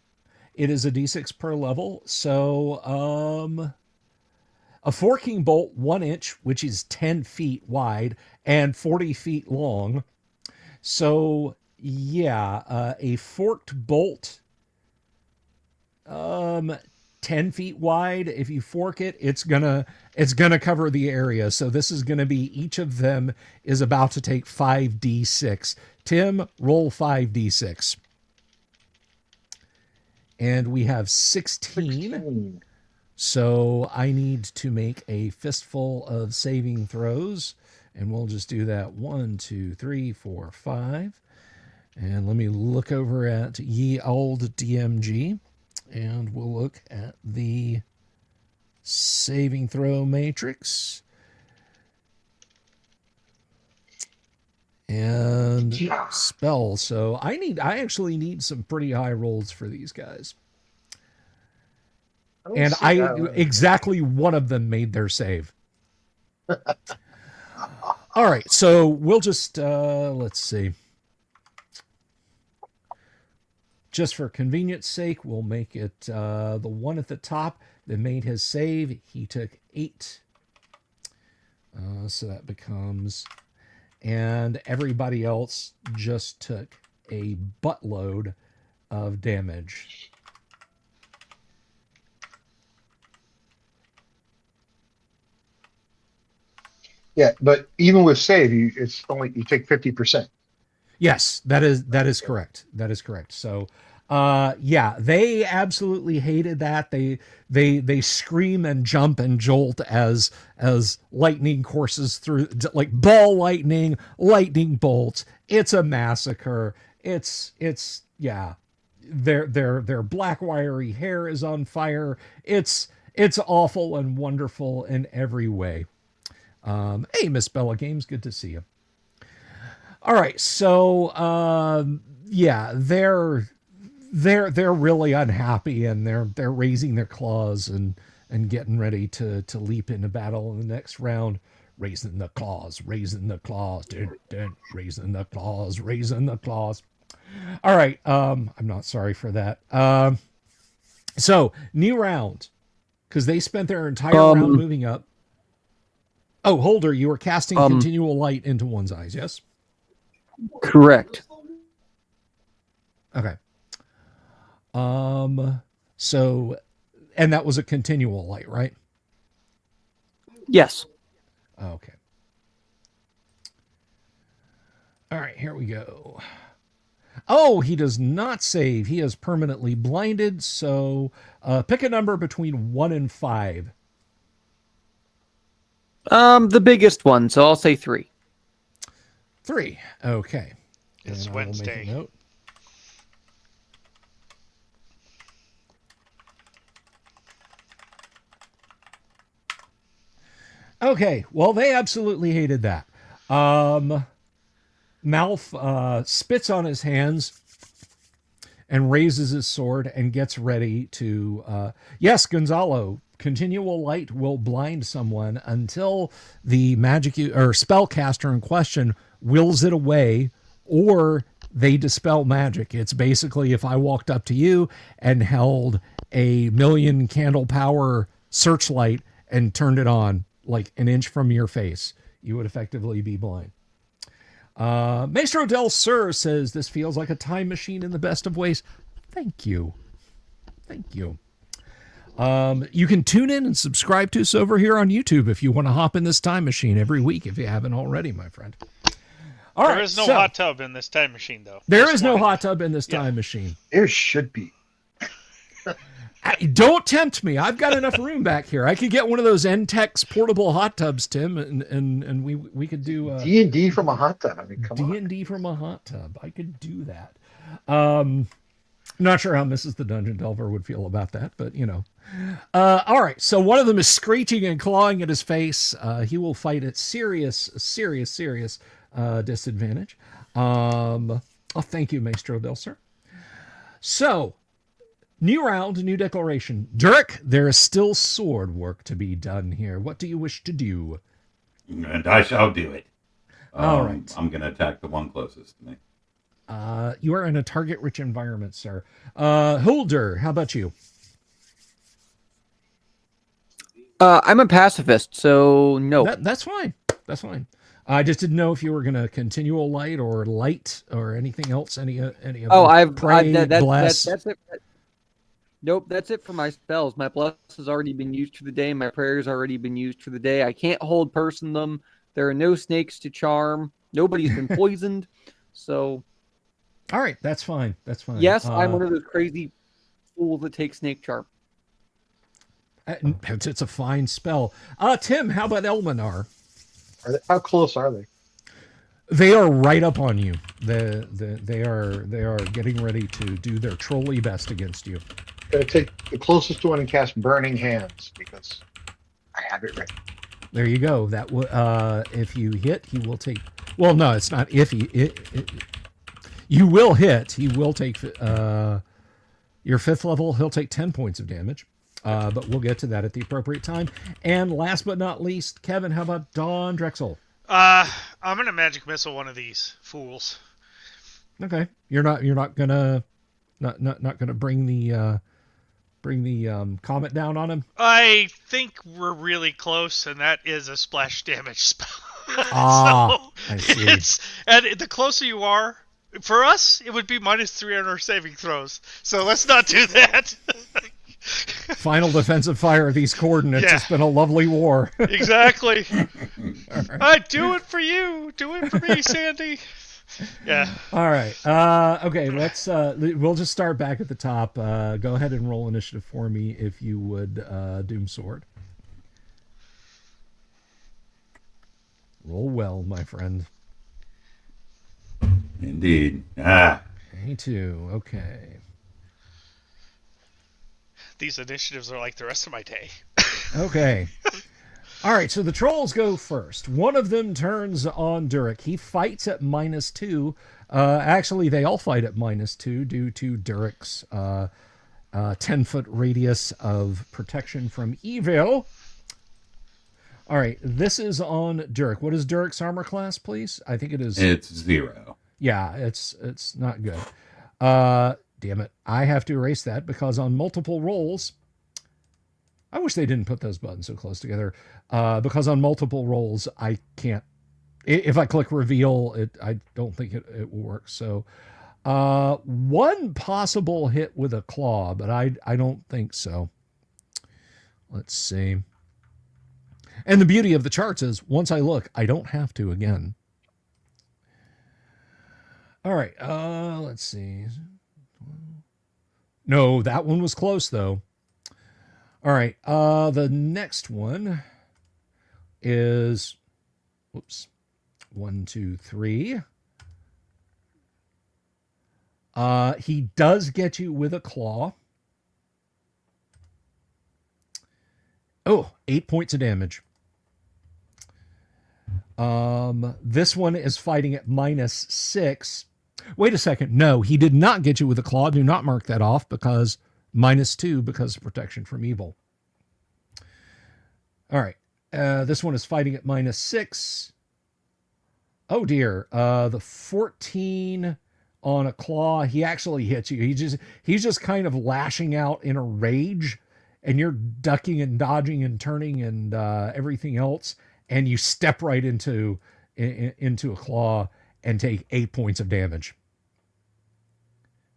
It is a D6 per level, so a forking bolt 1 inch, which is 10 feet wide and 40 feet long. So yeah, a forked bolt, 10 feet wide. If you fork it, it's gonna cover the area. So this is gonna be, each of them is about to take 5d6. Tim, roll 5d6. And we have 16. So I need to make a fistful of saving throws. And we'll just do that. 1, 2, 3, 4, 5. And let me look over at ye old DMG. And we'll look at the saving throw matrix. And spell. So I actually need some pretty high rolls for these guys. And exactly one of them made their save. All right, so we'll just let's see. just for convenience sake, we'll make it the one at the top that made his save. He took 8. So that becomes... And everybody else just took a buttload of damage. Yeah, but even with save, you take 50%. Yes, that is correct. That is correct. So, yeah, they absolutely hated that. They scream and jump and jolt as lightning courses through, like ball lightning bolts. It's a massacre. It's yeah. Their black wiry hair is on fire. It's awful and wonderful in every way. Hey, Miss Bella Games, good to see you. All right, so yeah, they're really unhappy, and they're raising their claws and getting ready to leap into battle in the next round. Raising the claws, raising the claws, raising the claws, raising the claws. All right, I'm not sorry for that. So new round, because they spent their entire round moving up. Oh, Holder, you were casting continual light into one's eyes, yes? Correct. Okay. So, and that was a continual light, right? Yes. Okay. All right, here we go. Oh, he does not save. He is permanently blinded, so pick a number between 1 and 5. The biggest one, so I'll say 3. 3. Okay. It's And I will make a Wednesday. note. Okay, well, they absolutely hated that. Malf spits on his hands and raises his sword and gets ready to... yes, Gonzalo, continual light will blind someone until the magic or spellcaster in question wills it away, or they dispel magic. It's basically if I walked up to you and held a 1,000,000 candle power searchlight and turned it on like an inch from your face, you would effectively be blind. Maestro Del Sur says this feels like a time machine in the best of ways. Thank you. Thank you. You can tune in and subscribe to us over here on YouTube if you want to hop in this time machine every week, if you haven't already, my friend. All right, There is no hot tub in this time machine, though. There is no hot tub in this time machine. There should be. Don't tempt me. I've got enough room back here. I could get one of those Entex portable hot tubs, Tim, and we could do D&D from a hot tub. I mean, come on. D&D from a hot tub. I could do that. Not sure how Mrs. the Dungeon Delver would feel about that, but you know. All right, so one of them is screeching and clawing at his face. He will fight at serious disadvantage. Oh, thank you, Maestro Del Sur. So, new round, new declaration. Durek, there is still sword work to be done here. What do you wish to do? And I shall do it. All right. I'm going to attack the one closest to me. You are in a target-rich environment, sir. Holder, how about you? I'm a pacifist, so no. That's fine. That's fine. I just didn't know if you were going to continual light or anything else. Any of Pray, bless. That's it. Nope, that's it for my spells. My bless has already been used for the day. My prayer's already been used for the day. I can't hold person them. There are no snakes to charm. Nobody's been poisoned. So, all right, that's fine. That's fine. Yes, I'm one of those crazy fools that take snake charm. It's a fine spell. Tim, how about Elminar? How close are they? They are right up on you. They are getting ready to do their trolley best against you. Going to take the closest one and cast Burning Hands because I have it ready. There you go. That if you hit, he will take. Well, no, it's not. If you will hit, he will take your 5th level. He'll take 10 points of damage. But we'll get to that at the appropriate time. And last but not least, Kevin, how about Don Drexel? I'm gonna magic missile one of these fools. Okay, you're not gonna Not going to bring the comet down on him. I think we're really close, and that is a splash damage spell. Ah, I see. And the closer you are, for us, it would be -3 on our saving throws. So let's not do that. Final defensive fire of these coordinates. Yeah. It's been a lovely war. Exactly. I do it for you. Do it for me, Sandy. Yeah. All right. Okay. We'll just start back at the top. Go ahead and roll initiative for me, if you would, Doom Sword. Roll well, my friend. Indeed. A2. Okay. These initiatives are like the rest of my day. Okay. All right, so the trolls go first. One of them turns on Durik. He fights at -2. Actually, they all fight at -2 due to Durik's 10-foot radius of protection from evil. All right, this is on Durik. What is Durik's armor class, please? I think it is... It's 0. Yeah, it's not good. Damn it. I have to erase that because on multiple rolls... I wish they didn't put those buttons so close together. Because on multiple rolls, I can't... If I click reveal, I don't think it will work. So, one possible hit with a claw, but I don't think so. Let's see. And the beauty of the charts is, once I look, I don't have to again. All right, let's see. No, that one was close, though. All right, the next one is, whoops, 1, 2, 3. He does get you with a claw. Oh, 8 points of damage. This one is fighting at -6. Wait a second. No, he did not get you with a claw. Do not mark that off because -2 because of protection from evil. All right. This one is fighting at -6. Oh dear. The 14 on a claw, he actually hits you. He's just kind of lashing out in a rage, and you're ducking and dodging and turning and everything else, and you step right into a claw and take 8 points of damage.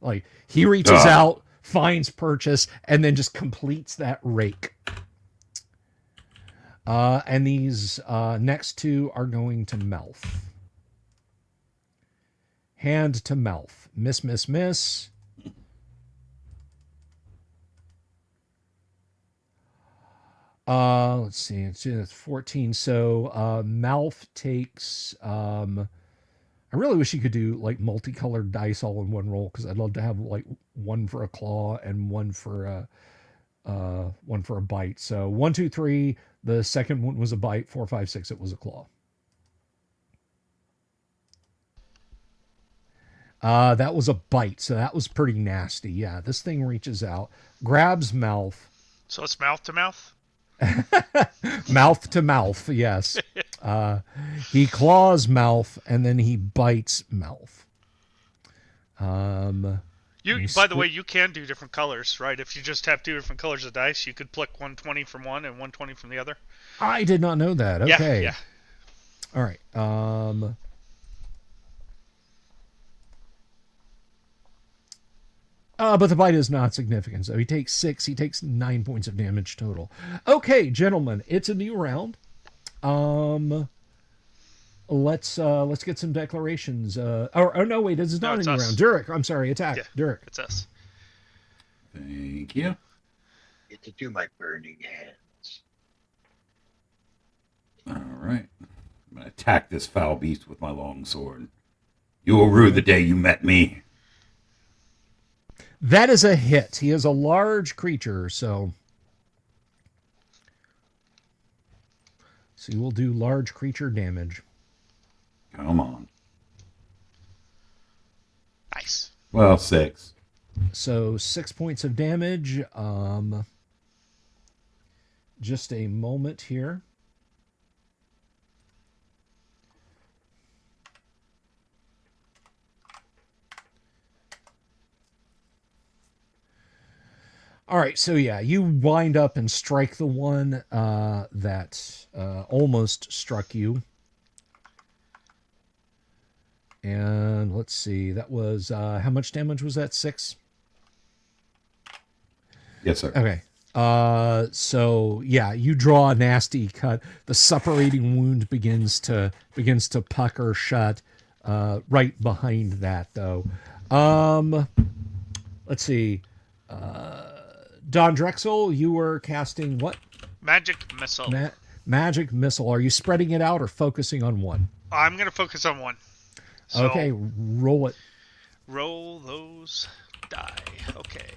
Like, he reaches out, finds purchase, and then just completes that rake. And these next two are going to Melf. Hand to Melf. Miss, miss, miss. Let's see. It's 14. So Malf takes... I really wish you could do like multicolored dice all in one roll, because I'd love to have like one for a claw and one for a bite. So 1, 2, 3. The second one was a bite. 4, 5, 6. It was a claw. That was a bite, so that was pretty nasty. Yeah, this thing reaches out, grabs mouth. So it's mouth to mouth? Mouth to mouth, yes. He claws mouth, and then he bites mouth. By the way, you can do different colors, right? If you just have 2 different colors of dice, you could pluck 120 from one and 120 from the other. I did not know that. Okay. Yeah. All right. But the bite is not significant. So he takes 6. He takes 9 points of damage total. Okay, gentlemen, it's a new round. Let's get some declarations. Oh no, wait, this is not a new round. Durik, I'm sorry, attack. Yeah, Durik. It's us. Thank you. Get to do my burning hands. All right. I'm going to attack this foul beast with my long sword. You will rue the day you met me. That is a hit. He is a large creature, so you will do large creature damage. Come on. Nice. Well, 6. So 6 points of damage. Just a moment here. All right, so yeah, you wind up and strike the one that almost struck you. And let's see, that was how much damage was that? 6? Yes, sir. Okay. So yeah, you draw a nasty cut. The suppurating wound begins to pucker shut. Right behind that, though. Let's see. Don Drexel, you were casting what? Magic missile. Magic missile. Are you spreading it out or focusing on one? I'm gonna focus on one. So Okay, roll it. roll those die. Okay.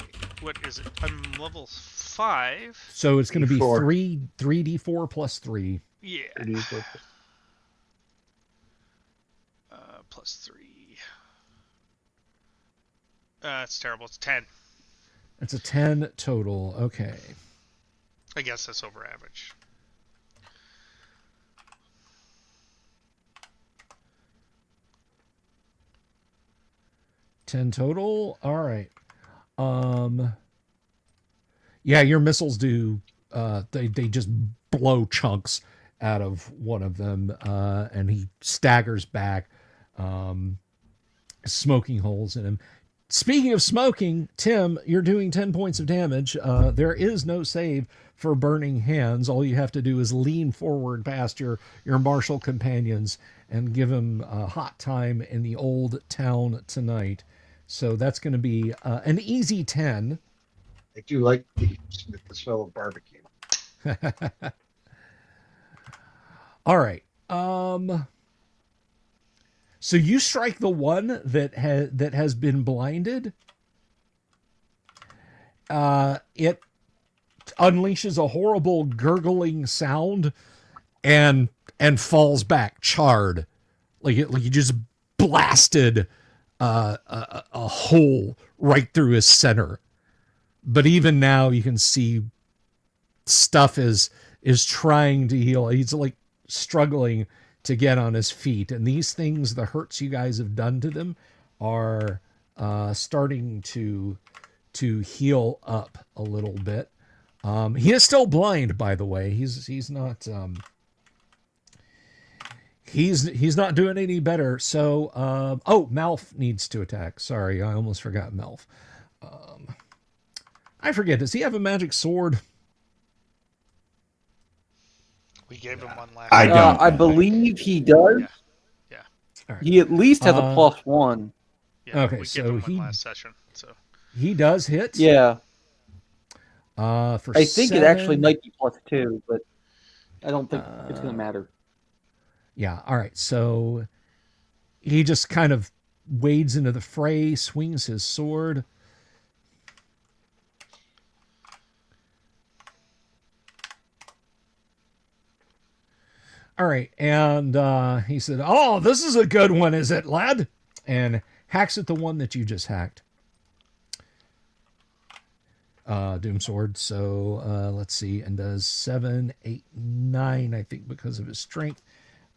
What is it? I'm level 5. So it's going to be D4. 3d4 plus 3. Yeah. D4. Plus 3. It's terrible. It's 10. It's a 10 total. Okay. I guess that's over average. Ten total. All right. Yeah, your missiles do. They just blow chunks out of one of them, and he staggers back, smoking holes in him. Speaking of smoking, Tim, you're doing 10 points of damage. There is no save for burning hands. All you have to do is lean forward past your martial companions and give them a hot time in the old town tonight. So that's going to be an easy 10. I do like the smell of barbecue. All right. So you strike the one that has been blinded. It unleashes a horrible gurgling sound and falls back charred, like you just blasted a hole right through his center. But even now, you can see stuff is trying to heal. He's like struggling to get on his feet, and these things, the hurts you guys have done to them, are starting to heal up a little bit. He is still blind, by the way. He's not he's not doing any better. So Malf needs to attack. Sorry, I almost forgot Malf. I forget. Does he have a magic sword? We gave him one last. I don't. I believe he does. Yeah. All right. He at least has a +1. Yeah. Okay, We so gave him he- one last session. So He does hit. Yeah, For I think it 7. actually might be +2, but I don't think it's going to matter. Yeah. All right. So he just kind of wades into the fray, swings his sword. All right. And he said, "Oh, this is a good one, is it, lad?" And hacks at the one that you just hacked. Doom sword. So let's see, and does 7, 8, 9, I think, because of his strength.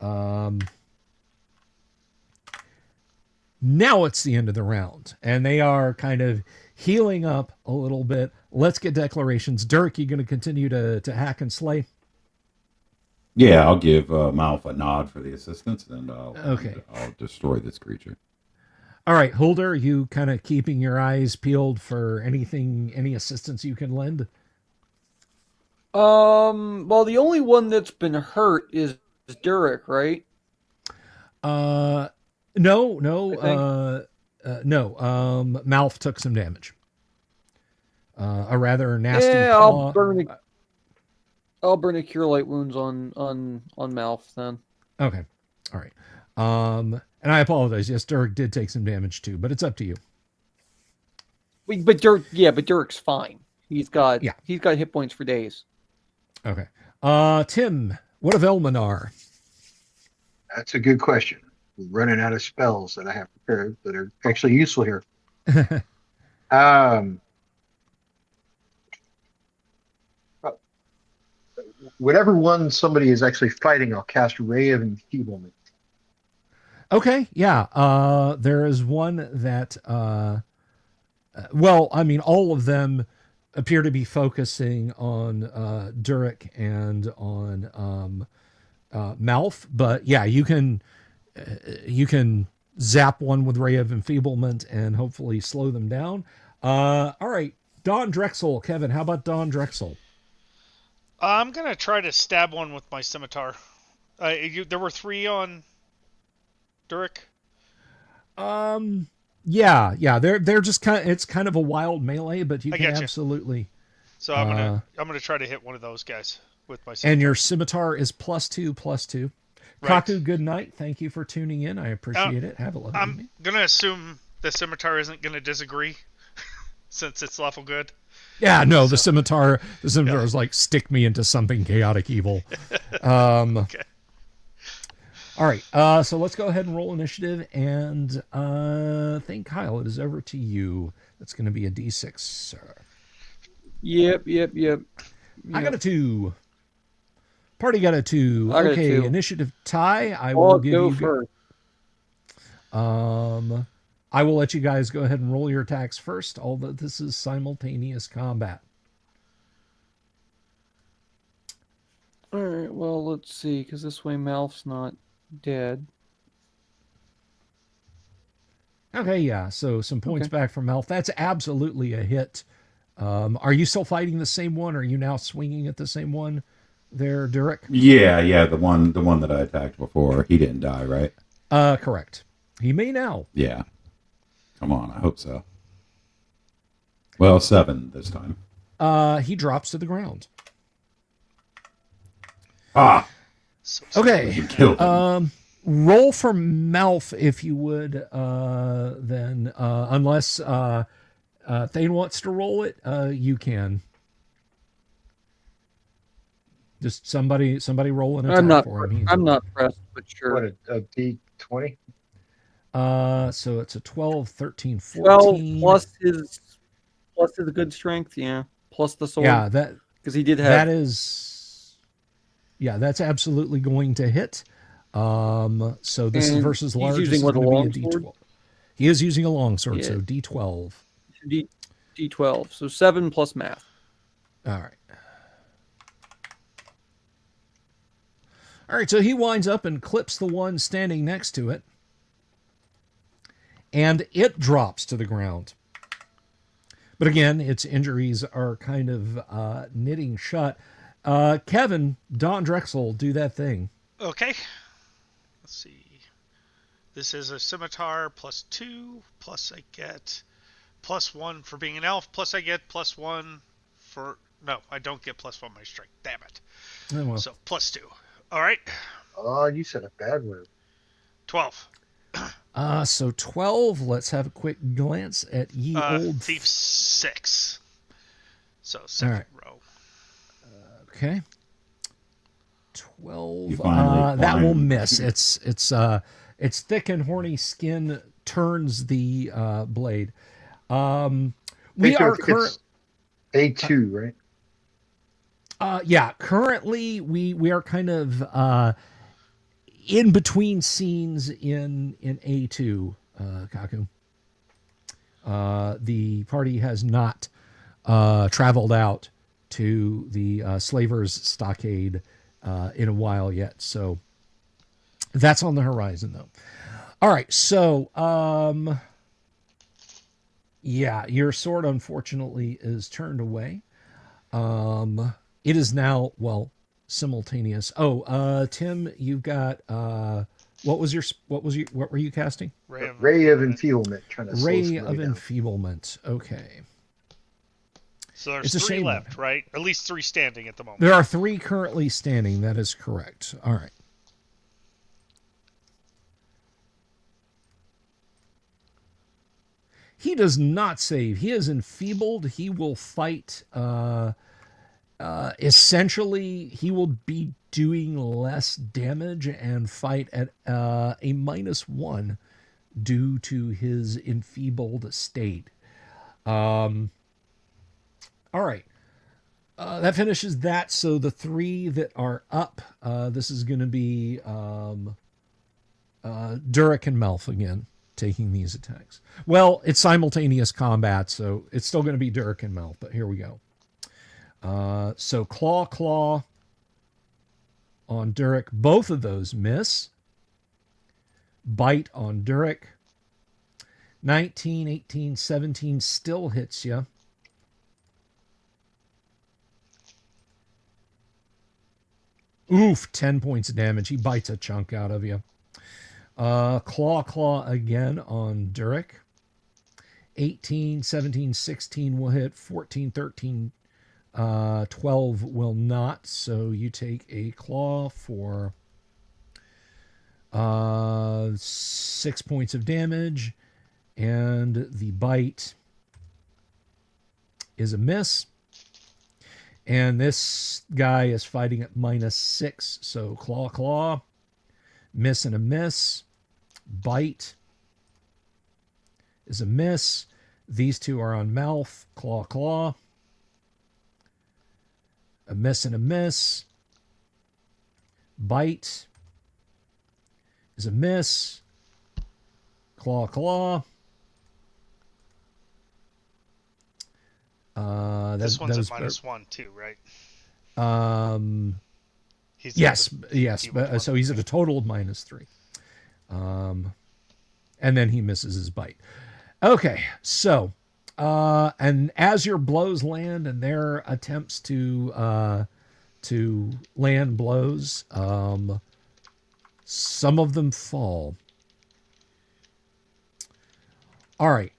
Now it's the end of the round, and they are kind of healing up a little bit. Let's get declarations. Dirk, you going to continue to hack and slay? Yeah, I'll give Malf a nod for the assistance, and I'll destroy this creature. All right, Holder, you kind of keeping your eyes peeled for anything, any assistance you can lend? Well, the only one that's been hurt is Durek, right? No. Malf took some damage. A rather nasty claw. I'll burn a cure light wounds on Malf then. Okay. All right. And I apologize. Yes, Dirk did take some damage too, but it's up to you. But Durek's fine. He's got hit points for days. Okay. Tim, what of Elminar? That's a good question. We're running out of spells that I have prepared that are actually useful here. Whatever one somebody is actually fighting, I'll cast Ray of Enfeeblement. Okay, yeah. There is one that, all of them appear to be focusing on Durek and on Malf. But yeah, you can zap one with Ray of Enfeeblement and hopefully slow them down. All right, Don Drexel. Kevin, how about Don Drexel? I'm gonna try to stab one with my scimitar. There were 3 on Durek. Yeah. They're just it's kind of a wild melee, but you I can getcha. absolutely. So I'm gonna try to hit one of those guys with my scimitar. And your scimitar is +2/+2. Right. Kaku, good night. Thank you for tuning in. I appreciate it. Have a lovely I'm evening. gonna assume the scimitar isn't gonna disagree, since it's lawful good. Yeah, no, the scimitar is like, stick me into something chaotic evil. Okay. All right, so let's go ahead and roll initiative, and I think, Kyle, it is over to you. That's going to be a D6, sir. Yep. I got a 2. Party got a 2. I got a Okay, 2. initiative tie. I I'll will give go you first. I will let you guys go ahead and roll your attacks first, although this is simultaneous combat. All right. Well, let's see, because this way Malf's not dead. Okay, yeah. So some points Okay. back from Malf. That's absolutely a hit. Are you still fighting the same one? Or are you now swinging at the same one there, Durek? Yeah, the one that I attacked before, he didn't die, right? Correct. He may now. Yeah. Come on, I hope so. Well, 7 this time. He drops to the ground. Ah! Okay. You killed him. Roll for Malf if you would. Then, unless Thane wants to roll it, you can. Just somebody roll an attack for him. I'm not pressed, but sure. What, a D20? So it's a 12, 13, 12 14. plus his good strength, yeah. Plus the sword. Yeah, because he did have. that is. Yeah, that's absolutely going to hit. So this is And versus he's large. using This is what, a going to be a longsword? D12. He is using a longsword, Yeah. so D12. D12. So 7 plus math. All right. All right, so he winds up and clips the one standing next to it. And it drops to the ground. But again, its injuries are kind of knitting shut. Kevin, Don Drexel, do that thing. Okay. Let's see. This is a scimitar +2, plus I get +1 for being an elf, plus I get +1 for... No, I don't get +1 my strength. Damn it. Oh, well. So +2. All right. Oh, you said a bad word. 12. So 12. Let's have a quick glance at ye old Thief 6. So second right. row. Okay. 12. You finally That will find- miss. Its thick and horny skin turns the blade. We are current. A2, right? Yeah, currently we are kind of in between scenes in A2, Kaku. The party has not traveled out to the Slavers' Stockade in a while yet, so that's on the horizon, though. All right, so yeah, your sword unfortunately is turned away. It is now, well, simultaneous. Oh, Tim, you've got what were you casting? Ray of Enfeeblement. Trying to slow Ray somebody of down. Enfeeblement. Okay. So there's It's a 3 shame. left, right? At least 3 standing at the moment. There are 3 currently standing. That is correct. All right. He does not save. He is enfeebled. He will fight. Essentially, he will be doing less damage and fight at a -1 due to his enfeebled state. All right. That finishes that. So the 3 that are up, this is going to be Durek and Melf again. taking these attacks. Well, it's simultaneous combat, so it's still going to be Dirk and Mouth, but here we go. So Claw on Durek. Both of those miss. Bite on Durek. 19, 18, 17 still hits you. Oof, 10 points of damage. He bites a chunk out of you. Claw again on Durek. 18, 17, 16 will hit. 14, 13, 12 will not. So you take a claw for 6 points of damage. And the bite is a miss. And this guy is fighting at -6. So claw. Miss and a miss. Bite is a miss. These two are on Mouth. Claw. A miss and a miss. Bite is a miss. Claw. This one's a -1 too, right? Yes, but, so he's at a total of -3. And then he misses his bite. Okay, so and as your blows land and their attempts to land blows, some of them fall. All right.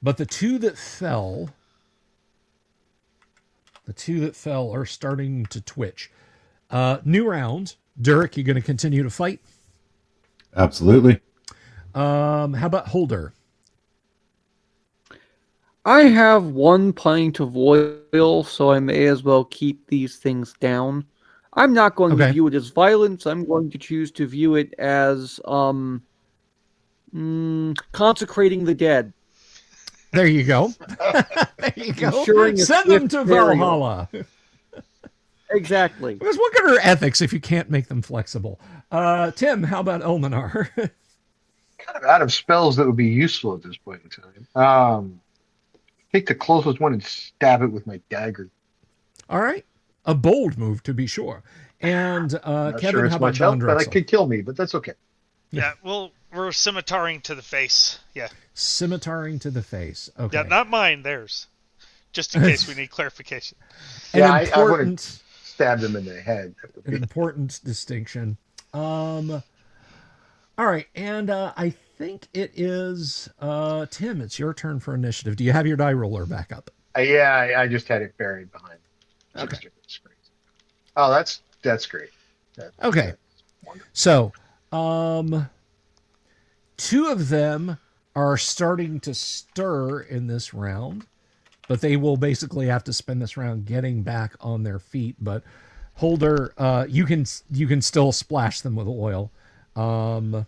But the two that fell are starting to twitch. New round. Durek, you going to continue to fight? Absolutely. How about Holder? I have 1 pint of oil, so I may as well keep these things down. I'm not going to view it as violence. I'm going to choose to view it as consecrating the dead. There you go. There you go. Ensuring Send them to Valhalla. Exactly. Because what good are ethics if you can't make them flexible? Tim, how about Elminar? Kind of out of spells that would be useful at this point in time. Take the closest one and stab it with my dagger. All right. A bold move, to be sure. And Not Kevin, sure it's how about much help, Don but it Drexel? could kill me, but that's okay. Yeah, well, we're scimitariing to the face. Yeah. Scimitariing to the face. Okay. Yeah, not mine, theirs. Just in case we need clarification. An Yeah, I would important, have stabbed him in the head. an important distinction. All right, and I think it is Tim. It's your turn for initiative. Do you have your die roller back up? I just had it buried behind. Okay. Oh, that's great. Okay. So, two of them are starting to stir in this round, but they will basically have to spend this round getting back on their feet. But Holder, you can still splash them with oil. All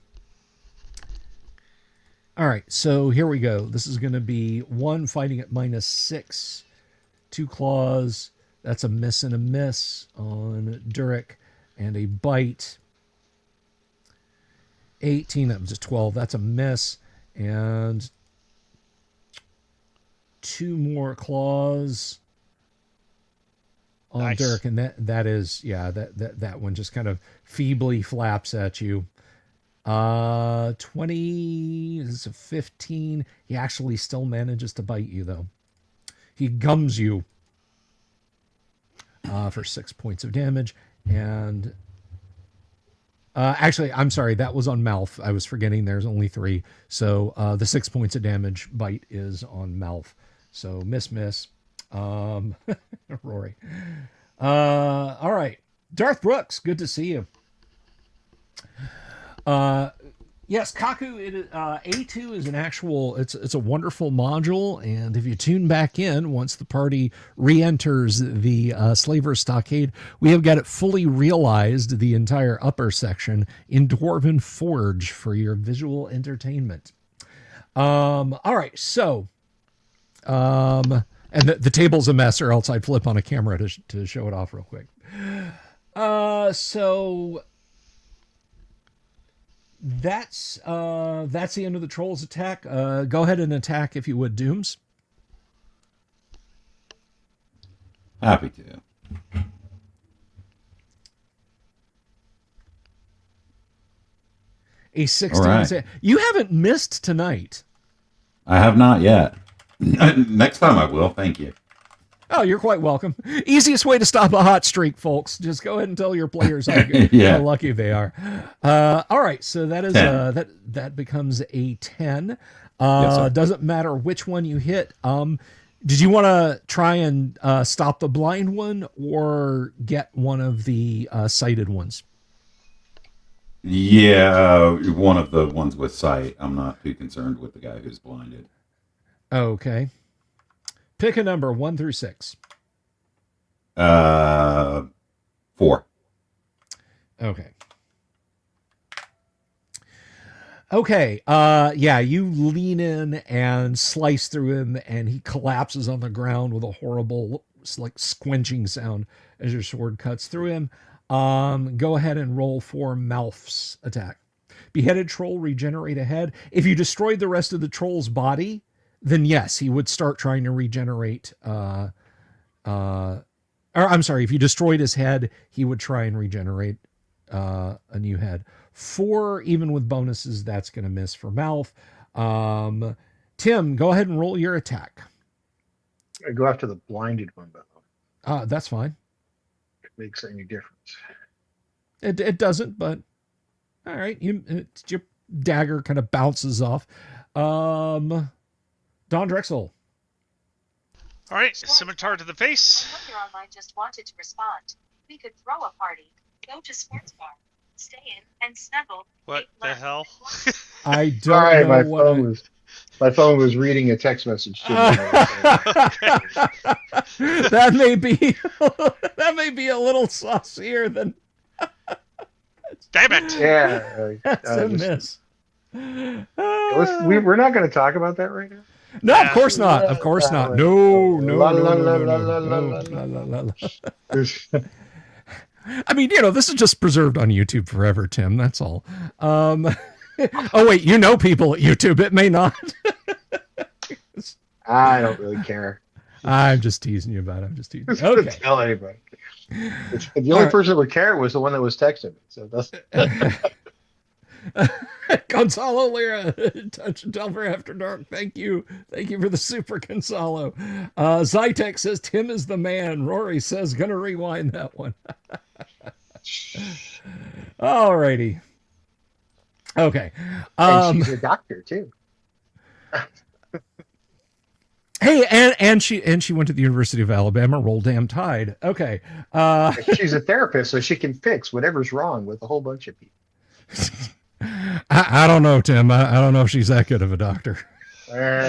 right, so here we go. This is going to be 1 fighting at -6, 2 claws. That's a miss and a miss on Durek, and a bite. 18, that was a 12. That's a miss, and 2 more claws on Nice. Durek, and that is that one just kind of feebly flaps at you. 20 is a 15. He actually still manages to bite you, though. He gums you for 6 points of damage. And actually, I'm sorry, that was on Mouth. I was forgetting there's only 3. So the 6 points of damage bite is on Mouth. So miss. Rory. All right. Darth Brooks, good to see you. Yes, Kaku, A2 is an actual, it's a wonderful module, and if you tune back in, once the party re-enters the Slaver Stockade, we have got it fully realized, the entire upper section, in Dwarven Forge for your visual entertainment. All right, so, and the table's a mess, or else I'd flip on a camera to show it off real quick. So... That's the end of the troll's attack. Go ahead and attack if you would, Dooms. Happy to. A 16. All right. You haven't missed tonight. I have not yet. Next time I will. Thank you. Oh, you're quite welcome. Easiest way to stop a hot streak, folks. Just go ahead and tell your players how, Yeah. how lucky they are. All right, so that is 10. that becomes a 10. Yes, sir. Doesn't matter which one you hit. Did you want to try and stop the blind one or get one of the sighted ones? Yeah, one of the ones with sight. I'm not too concerned with the guy who's blinded. Okay. Pick a number 1 through 6. 4. Okay. Okay. Yeah, you lean in and slice through him, and he collapses on the ground with a horrible, like, squinching sound as your sword cuts through him. Go ahead and roll for Malf's attack. Beheaded troll, regenerate a head. If you destroyed the rest of the troll's body, then yes, he would start trying to regenerate. Or I'm sorry, if you destroyed his head, he would try and regenerate a new head. 4, even with bonuses, that's going to miss for Malf. Tim, go ahead and roll your attack. I go after the blinded one, though. That's fine. If it makes any difference. It doesn't, but all right. Your dagger kind of bounces off. Don Drexel. All right, scimitar to the face. I wonder online just wanted to respond. We could throw a party, go to sports bar, stay in and snuggle. What the hell? I don't Sorry, know my phone was reading a text message to me. that may be a little saucier than Damn it! Yeah, that's a miss. we're not going to talk about that right now. No, of course not. Of course not. No. I mean, this is just preserved on YouTube forever, Tim. That's all. Oh, wait, people at YouTube. It may not. I don't really care. I'm just teasing you about it. I'm just teasing. Don't Okay. tell anybody. The only person that would care was the one that was texting me. So that's Gonzalo Lira, Touch and Tell for After Dark. Thank you for the super Gonzalo. Zytek says Tim is the man. Rory says gonna rewind that one. Alrighty. Okay. and she's a doctor too. Hey, and she went to the University of Alabama. Roll damn tide. Okay. She's a therapist, so she can fix whatever's wrong with a whole bunch of people. I don't know, Tim. I don't know if she's that good of a doctor.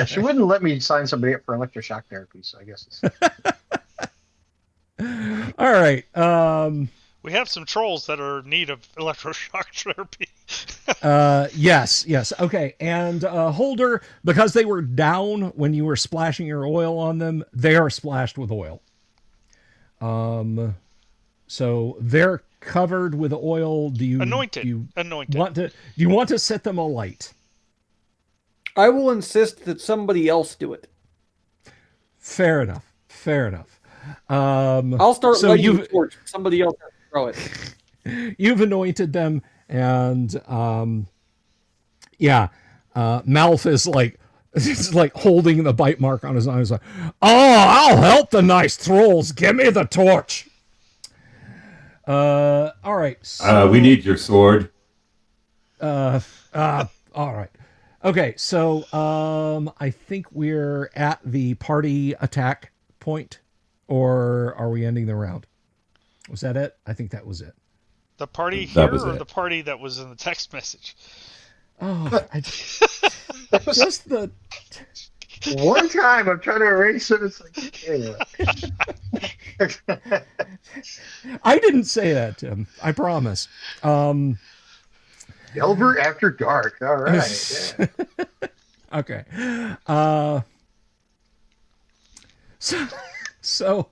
She wouldn't let me sign somebody up for electroshock therapy, so I guess it's... All right. We have some trolls that are in need of electroshock therapy. Yes. Okay. And Holder, because they were down when you were splashing your oil on them, they are splashed with oil. So they're covered with oil. Do you Anointed. Do you want to set them alight? I will insist that somebody else do it. Fair enough. I'll start so lighting the torch. Somebody else has to throw it. You've anointed them, and Malf is like, it's like holding the bite mark on his eye. He's like, "Oh, I'll help the nice trolls. Give me the torch." All right. So, We need your sword. all right. Okay. So, I think we're at the party attack point, or are we ending the round? Was that it? I think that was it. The party That here was or it. the party that was in the text message? Oh, just the. One time I'm trying to erase it. It's like, anyway. I didn't say that, Tim. I promise. Delver After Dark. All right. Yeah. Okay. So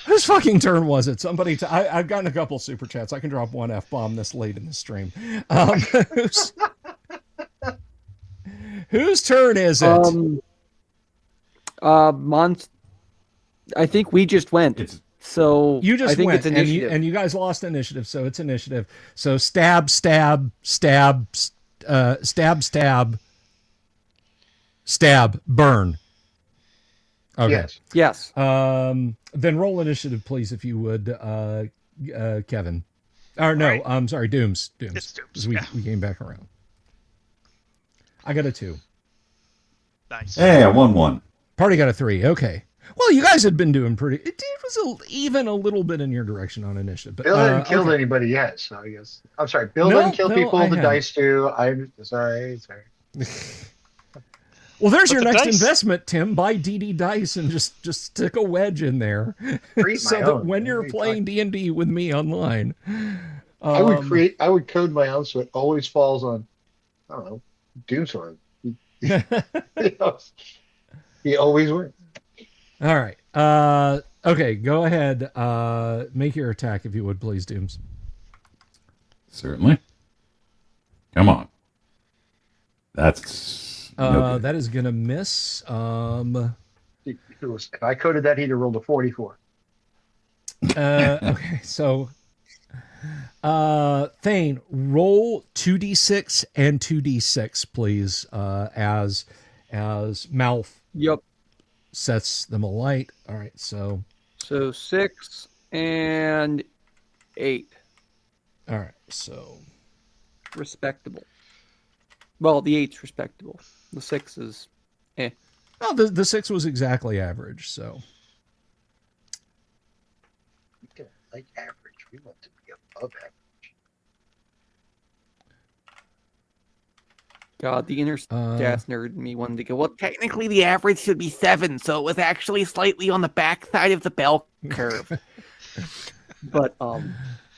Whose fucking turn was it? Somebody. I've gotten a couple super chats. I can drop one F-bomb this late in the stream. Whose, whose turn is it? I think we just went. So You just I think went, it's initiative. and you guys lost initiative, so it's initiative. So stab, stab, stab, stab, stab, stab, burn. Okay. Yes. Then roll initiative, please, if you would, Kevin. Or no, Right. I'm sorry, Dooms. It's Dooms, 'Cause yeah. we came back around. I got a 2. Nice. Hey, I won one. Party got a 3. Okay. Well, you guys had been doing pretty. It was even a little bit in your direction on initiative, but Bill hasn't killed okay. anybody yet, so I guess. I'm sorry. Bill No, didn't kill no, people. I The haven't. dice do. I'm sorry. Well, there's But your the next dice- investment, Tim. Buy DD dice and just stick a wedge in there, Create so my that own. when you're What are you playing D&D with me online, I would code my own so it always falls on, I don't know, Doomstorm. He always wins. All right. Okay, go ahead. Make your attack if you would, please, Dooms. Certainly. Come on. That's no good. That is gonna miss. If I coded that, he'd have rolled a 44. Okay, so Thane, roll 2d6 and 2d6, please, as Mouth Yep. sets them alight. All right, so 6 and 8. all right, so Respectable. Well, the 8's respectable. The 6 is oh, the 6 was exactly average. So We don't like average. We want to be above average. God, the inner stats nerd in me wanted to go, well, technically the average should be 7, so it was actually slightly on the back side of the bell curve. But I was going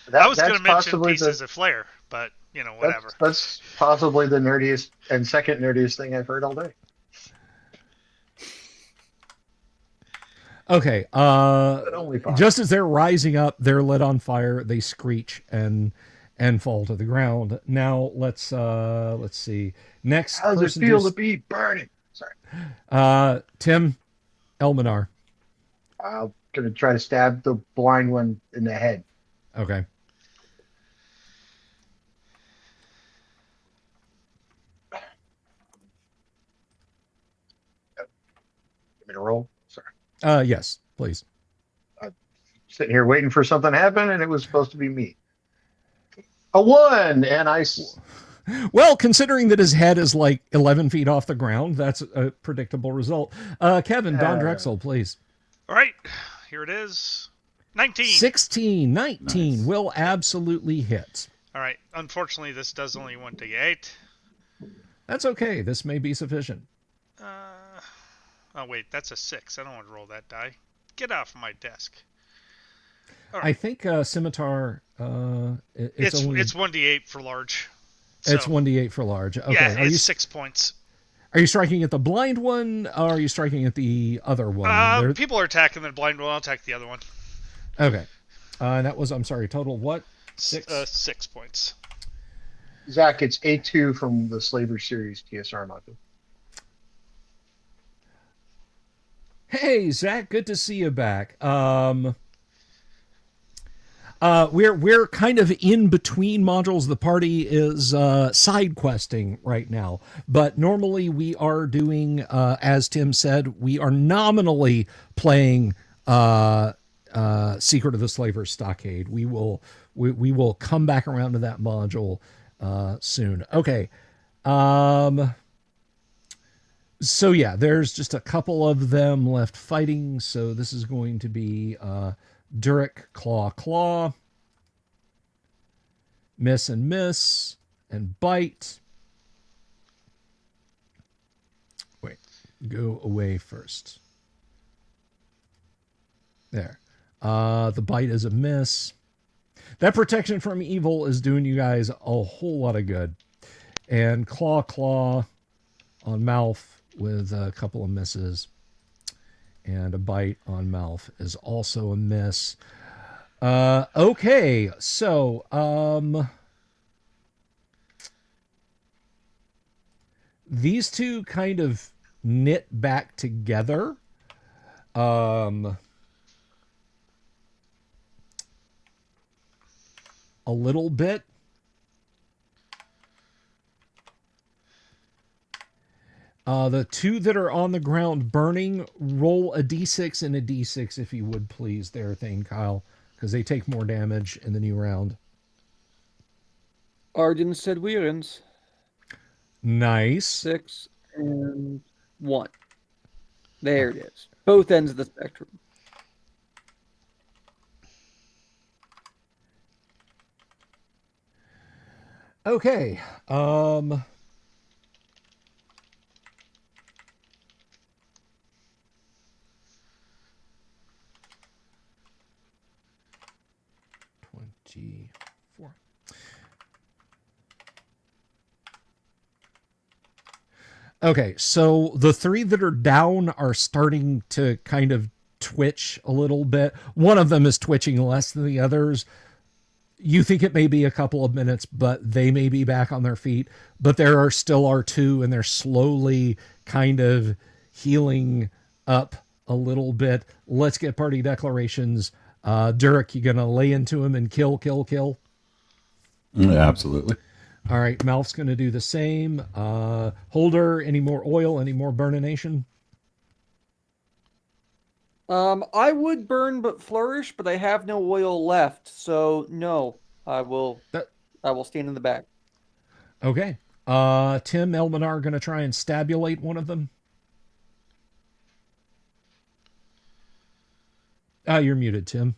to that's mention possibly pieces of flair, but whatever. That's possibly the nerdiest and second nerdiest thing I've heard all day. okay, But only five. just as they're rising up, they're lit on fire. They screech and fall to the ground. Now let's see. Next, How does it person feel to to be burning? Sorry. Tim Elminar. I'm gonna try to stab the blind one in the head. Okay. Give me a roll. Sorry. Yes, please. Sitting here waiting for something to happen, and it was supposed to be me. A 1, and Well, considering that his head is like 11 feet off the ground, that's a predictable result. Kevin, Don Drexel, please. All right, here it is. 19. 19 Nice. will absolutely hit. All right. Unfortunately, this does only 1d8. That's okay. This may be sufficient. Oh, wait, that's a 6. I don't want to roll that die. Get off my desk. I think Scimitar, It's only, 1d8 for large. it's So, 1d8 for large. Okay. yeah, are you it's 6 points. are you striking at the blind one, or are you striking at the other one? People are attacking the blind one. I'll attack the other one. Okay. And that was, I'm sorry, total what? 6? 6 points. Zach, it's A2 from the Slaver series TSR module. Hey, Zach, good to see you back. We're kind of in between modules. The party is side questing right now, but normally we are doing, as Tim said, we are nominally playing Secret of the Slaver's Stockade. We will come back around to that module soon. Okay. So yeah, there's just a couple of them left fighting. So this is going to be Durek, Claw, Miss and Bite. Wait, go away first. There. The Bite is a miss. That protection from evil is doing you guys a whole lot of good. And Claw on Mouth with a couple of misses. And a bite on mouth is also a miss. Okay, so these two kind of knit back together. A little bit. The two that are on the ground burning, roll a d6 and a d6 if you would please there, Thane Kyle, because they take more damage in the new round. Arden said Weirens. Nice. 6 and 1. There it is. Both ends of the spectrum. Okay. Four. Okay, so the three that are down are starting to kind of twitch a little bit. One of them is twitching less than the others. You think it may be a couple of minutes, but they may be back on their feet. But there are still two, and they're slowly kind of healing up a little bit. Let's get party declarations. Durek, you gonna lay into him and kill? Absolutely. All right, Malf's gonna do the same. Holder, any more oil? Any more burnination? I would burn but flourish, but I have no oil left, so no. I will stand in the back. Okay. Tim, Elminar gonna try and stabulate one of them. You're muted, Tim.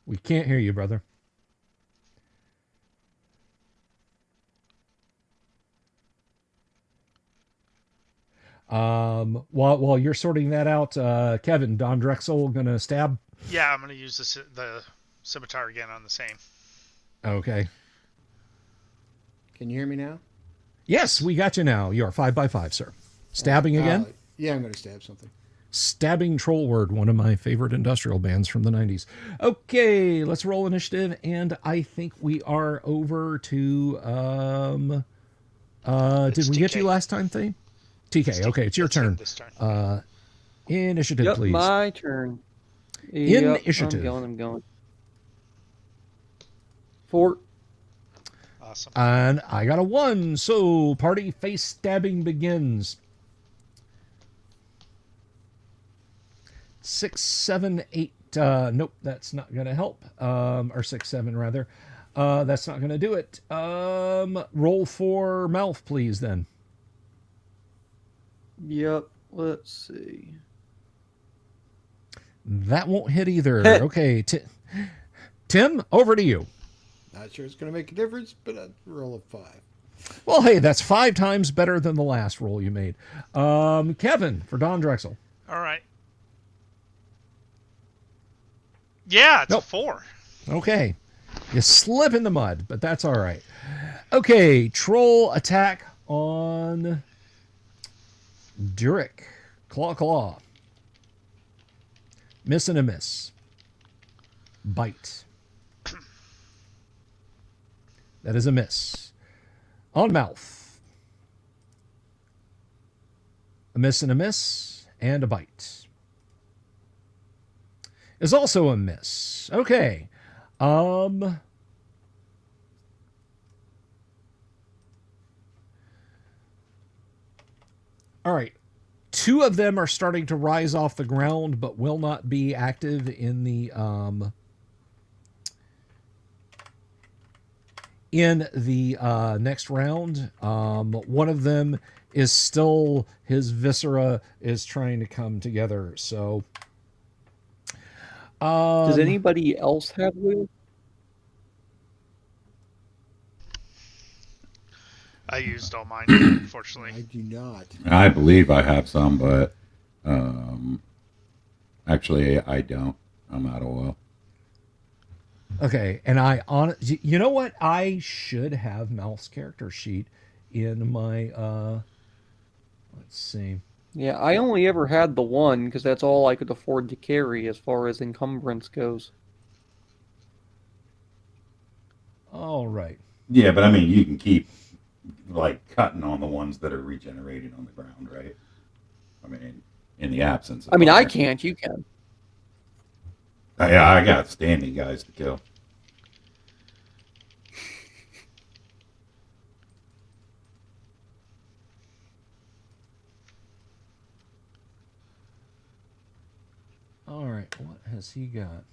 We can't hear you, brother. While you're sorting that out, Kevin, Don Drexel gonna stab? Yeah, I'm gonna use the scimitar again on the same. Okay. Can you hear me now? Yes, we got you now. You are 5x5, sir. Stabbing again? Yeah, I'm going to stab something. Stabbing Troll Word, one of my favorite industrial bands from the 90s. Okay, let's roll initiative, and I think we are over to did we get you last time, Thane? TK, okay, it's your turn. This turn. Initiative, please. My turn. Initiative. I'm going. 4. Awesome. And I got a 1, so party face stabbing begins. 6, 7, 8. Nope, that's not going to help. Or 6, 7 rather. That's not going to do it. Roll for mouth, please, then. Yep. Let's see. That won't hit either. Okay, Tim, over to you. Not sure it's going to make a difference, but I'd roll a 5. Well, hey, that's 5 times better than the last roll you made. Kevin, for Don Drexel. All right. Yeah, it's Nope. a 4. Okay. You slip in the mud, but that's all right. Okay, troll attack on Durek. Claw. Miss and a miss. Bite. That is a miss. On mouth. A miss and a miss, and a bite. Is also a miss. Okay. All right. 2 of them are starting to rise off the ground, but will not be active in the next round. One of them is still, his viscera is trying to come together. So, Does anybody else have oil? I used all mine, unfortunately. I do not. I believe I have some, but actually I don't. I'm out of oil. Okay, and you know what? I should have Mouth's character sheet in my let's see. Yeah, I only ever had the one because that's all I could afford to carry as far as encumbrance goes. All right. Yeah, but I mean, you can keep like cutting on the ones that are regenerated on the ground, right? I mean, in the absence of I mean, I others. can't. You can. I got standing guys to kill. All right. What has he got?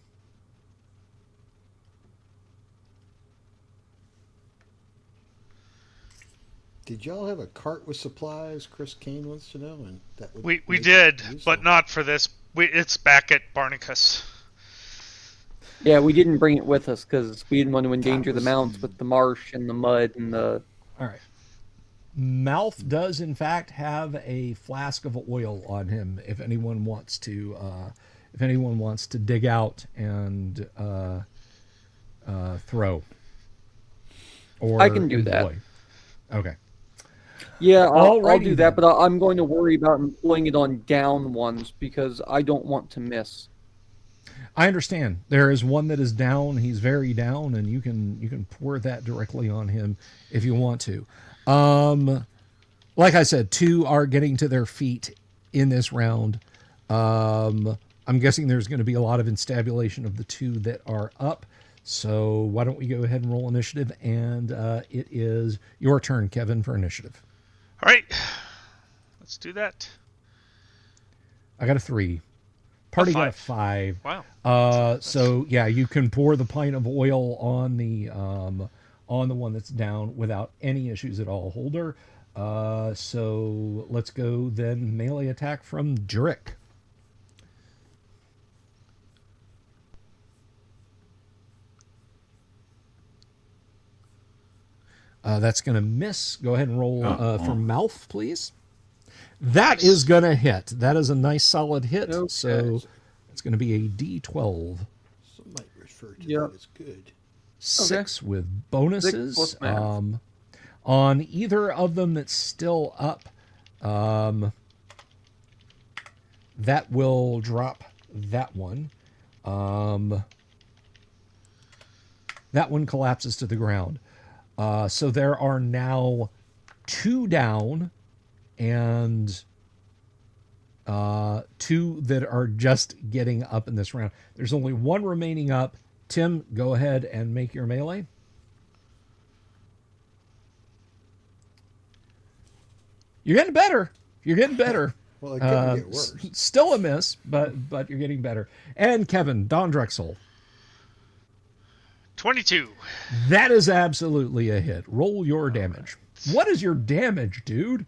Did y'all have a cart with supplies? Chris Kane wants to know, and that would We make it did, useful. but not for this. It's back at Barnacus. Yeah, we didn't bring it with us because we didn't want to endanger the was- mounts with the marsh and the mud and the. All right. Mouth does in fact have a flask of oil on him. If anyone wants to dig out and throw, or I can do that. employ. Okay. Yeah, I'll Alrighty do then. that, but I'm going to worry about employing it on down ones because I don't want to miss. I understand. There is one that is down. He's very down, and you can pour that directly on him if you want to. Like I said, 2 are getting to their feet in this round. I'm guessing there's going to be a lot of instabulation of the 2 that are up. So why don't we go ahead and roll initiative? And it is your turn, Kevin, for initiative. All right, let's do that. I got a 3. Party got a 5. 5. Wow. So yeah, you can pour the pint of oil on the one that's down without any issues at all. Holder. So let's go then melee attack from Jurek. That's going to miss. Go ahead and roll for Mouth, please. That is going to hit. That is a nice solid hit. Okay. So it's going to be a D12. Some might refer to Yep. that as good. 6 with bonuses. 6 plus math. On either of them that's still up, that will drop that one. That one collapses to the ground. So there are now 2 down and 2 that are just getting up in this round. There's only 1 remaining up. Tim, go ahead and make your melee. You're getting better. You're getting better. Well, it couldn't get worse. Still a miss, but you're getting better. And Kevin, Don Drexel. 22. That is absolutely a hit. Roll your damage. What is your damage, dude?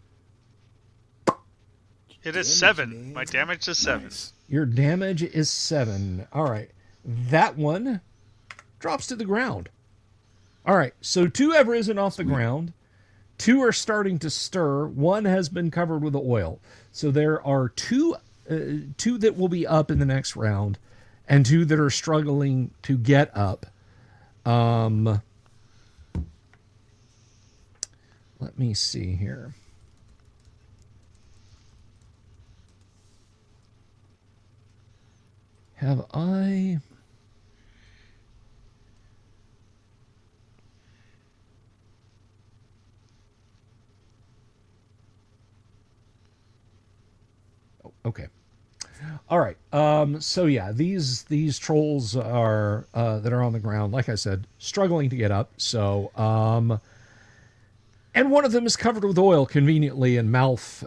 It is Damage, 7. man. My damage is 7. Nice. Your damage is 7. All right. That one drops to the ground. All right. So 2 have risen off the ground. 2 are starting to stir. 1 has been covered with oil. So there are 2 that will be up in the next round and 2 that are struggling to get up. Let me see here. Have I... Oh, okay. All right. So yeah, these trolls are that are on the ground, like I said, struggling to get up. So and one of them is covered with oil conveniently, and Mouth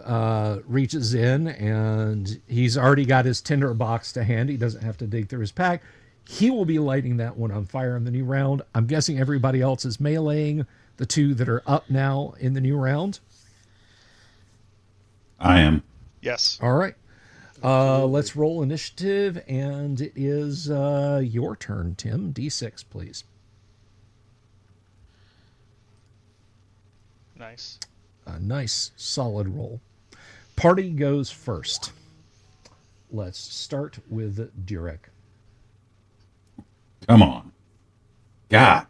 reaches in, and he's already got his tinder box to hand. He doesn't have to dig through his pack. He will be lighting that one on fire in the new round. I'm guessing everybody else is meleeing the 2 that are up now in the new round. I am. Yes. All right. Let's roll initiative, and it is your turn, Tim. D6, please. Nice. A nice, solid roll. Party goes first. Let's start with Durek. Come on. God.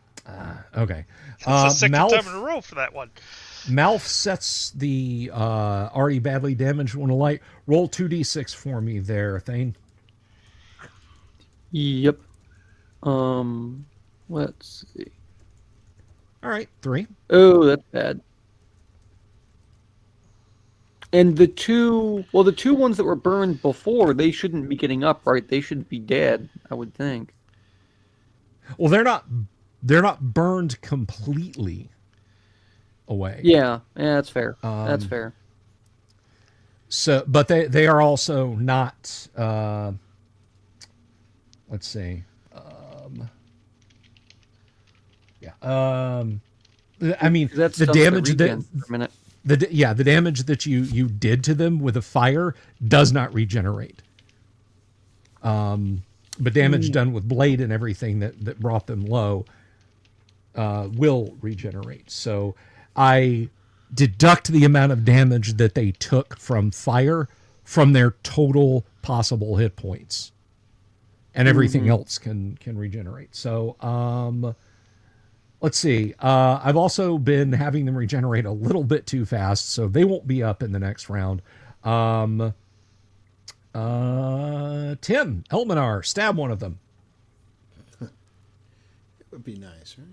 Okay. It's the second Malf, time in a row for that one. Malf sets the already badly damaged one alight. Roll 2d6 for me there, Thane. Yep. Let's see. All right, 3. Oh, that's bad. And the two ones that were burned before, they shouldn't be getting up, right? They should be dead, I would think. Well, they're not burned completely away. Yeah, that's fair. That's fair. So, but they are also not. Let's see. I mean, That's the done with damage regen that for a minute. the damage that you did to them with a fire does not regenerate. But damage done with blade and everything that brought them low will regenerate. So I deduct the amount of damage that they took from fire from their total possible hit points, and everything else can regenerate. So let's see. I've also been having them regenerate a little bit too fast, so they won't be up in the next round. Tim, Elminar, stab one of them. It would be nice, right?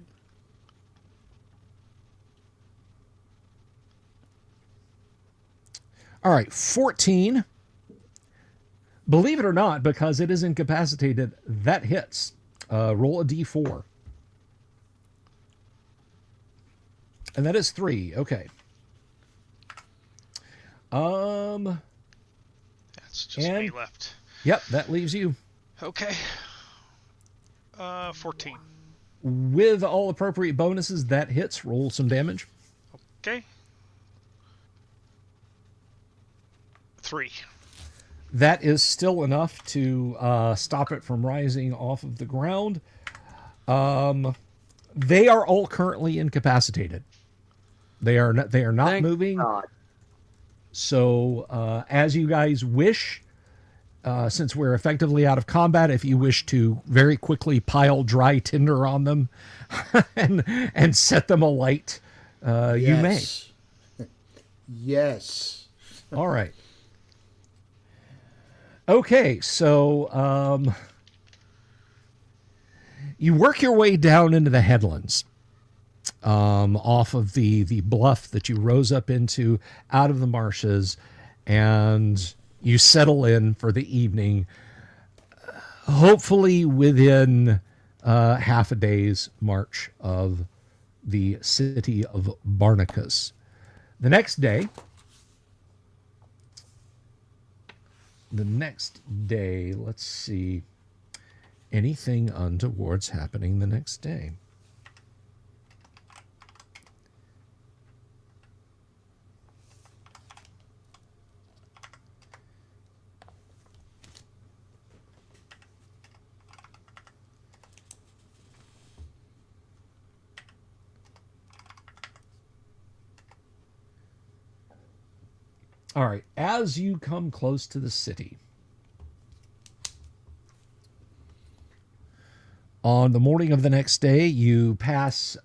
All right, 14. Believe it or not, because it is incapacitated, that hits. Roll a d4. And that is 3. Okay. That's just me left. Yep, that leaves you. Okay. 14. With all appropriate bonuses, that hits. Roll some damage. Okay. 3. That is still enough to stop it from rising off of the ground. They are all currently incapacitated. They are not Thank moving. God. So as you guys wish, since we're effectively out of combat, if you wish to very quickly pile dry tinder on them and set them alight, you may. Yes. All right. Okay, so you work your way down into the headlands, off of the bluff that you rose up into out of the marshes, and you settle in for the evening, hopefully within half a day's march of the city of Barnacus. The next day, let's see, anything untoward's happening the next day. All right, as you come close to the city, on the morning of the next day, you pass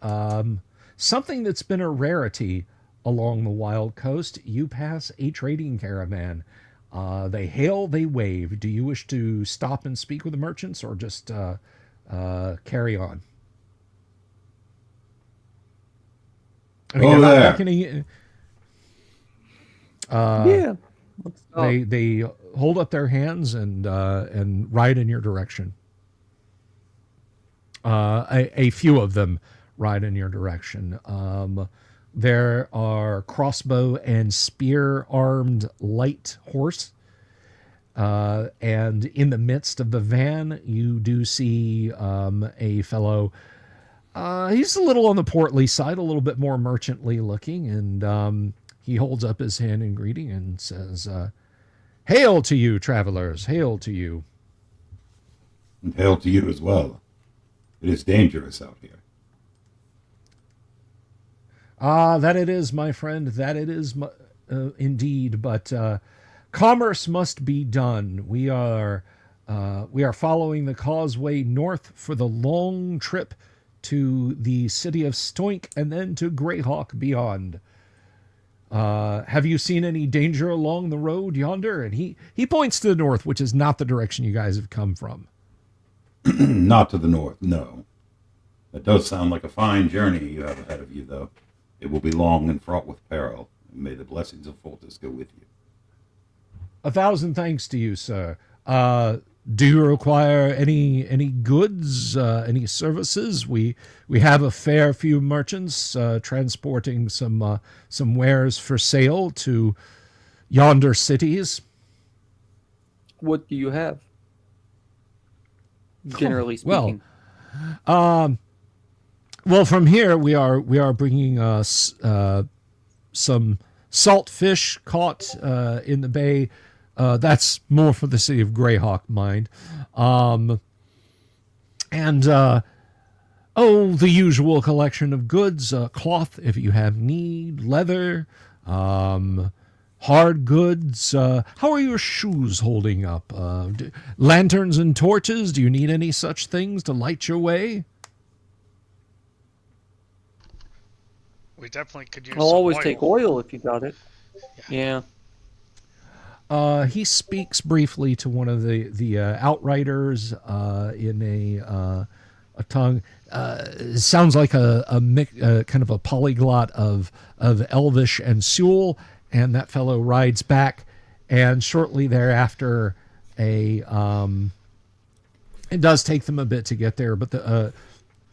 something that's been a rarity along the wild coast. You pass a trading caravan. They hail, they wave. Do you wish to stop and speak with the merchants, or just carry on? I mean, Oh, they're not there. beckoning. Yeah. Let's stop. They hold up their hands and ride in your direction. A few of them ride in your direction. There are crossbow and spear-armed light horse. And in the midst of the van, you do see a fellow. He's a little on the portly side, a little bit more merchantly looking, and he holds up his hand in greeting and says, "Hail to you, travelers! Hail to you!" And hail to you as well. It is dangerous out here. That it is, my friend. That it is, indeed. But commerce must be done. We are following the causeway north for the long trip to the city of Stoink, and then to Greyhawk beyond. Have you seen any danger along the road yonder? And he points to the north, which is not the direction you guys have come from. Not to the north, no. That does sound like a fine journey you have ahead of you, though. It will be long and fraught with peril. May the blessings of Foltis go with you. 1,000 thanks to you, sir. Do you require any goods, any services? We have a fair few merchants transporting some wares for sale to yonder cities. What do you have? Generally speaking. Well, from here we are bringing some salt fish caught in the bay. That's more for the city of Greyhawk, mind. The usual collection of goods, cloth if you have need, leather, hard goods. How are your shoes holding up? Lanterns and torches, do you need any such things to light your way? We definitely could use I'll some always oil. take oil if you got it. Yeah. He speaks briefly to one of the outriders in a tongue. It sounds like a kind of a polyglot of Elvish and Sewell, and that fellow rides back, and shortly thereafter, it does take them a bit to get there, but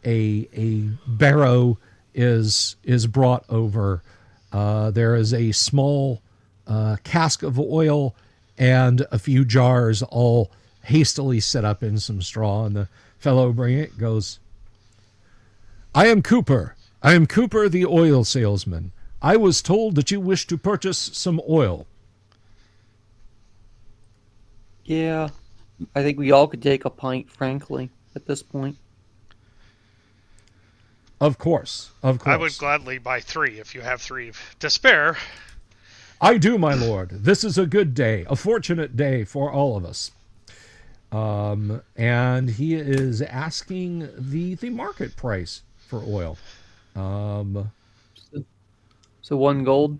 a barrow is brought over. There is a small cask of oil and a few jars all hastily set up in some straw, and the fellow bringing it goes, I am Cooper the oil salesman. I was told that you wish to purchase some oil. Yeah. I think we all could take a pint, frankly, at this point. Of course. I would gladly buy 3 if you have 3 to spare. I do, my lord. This is a good day, a fortunate day for all of us. And he is asking the market price for oil. So 1 gold?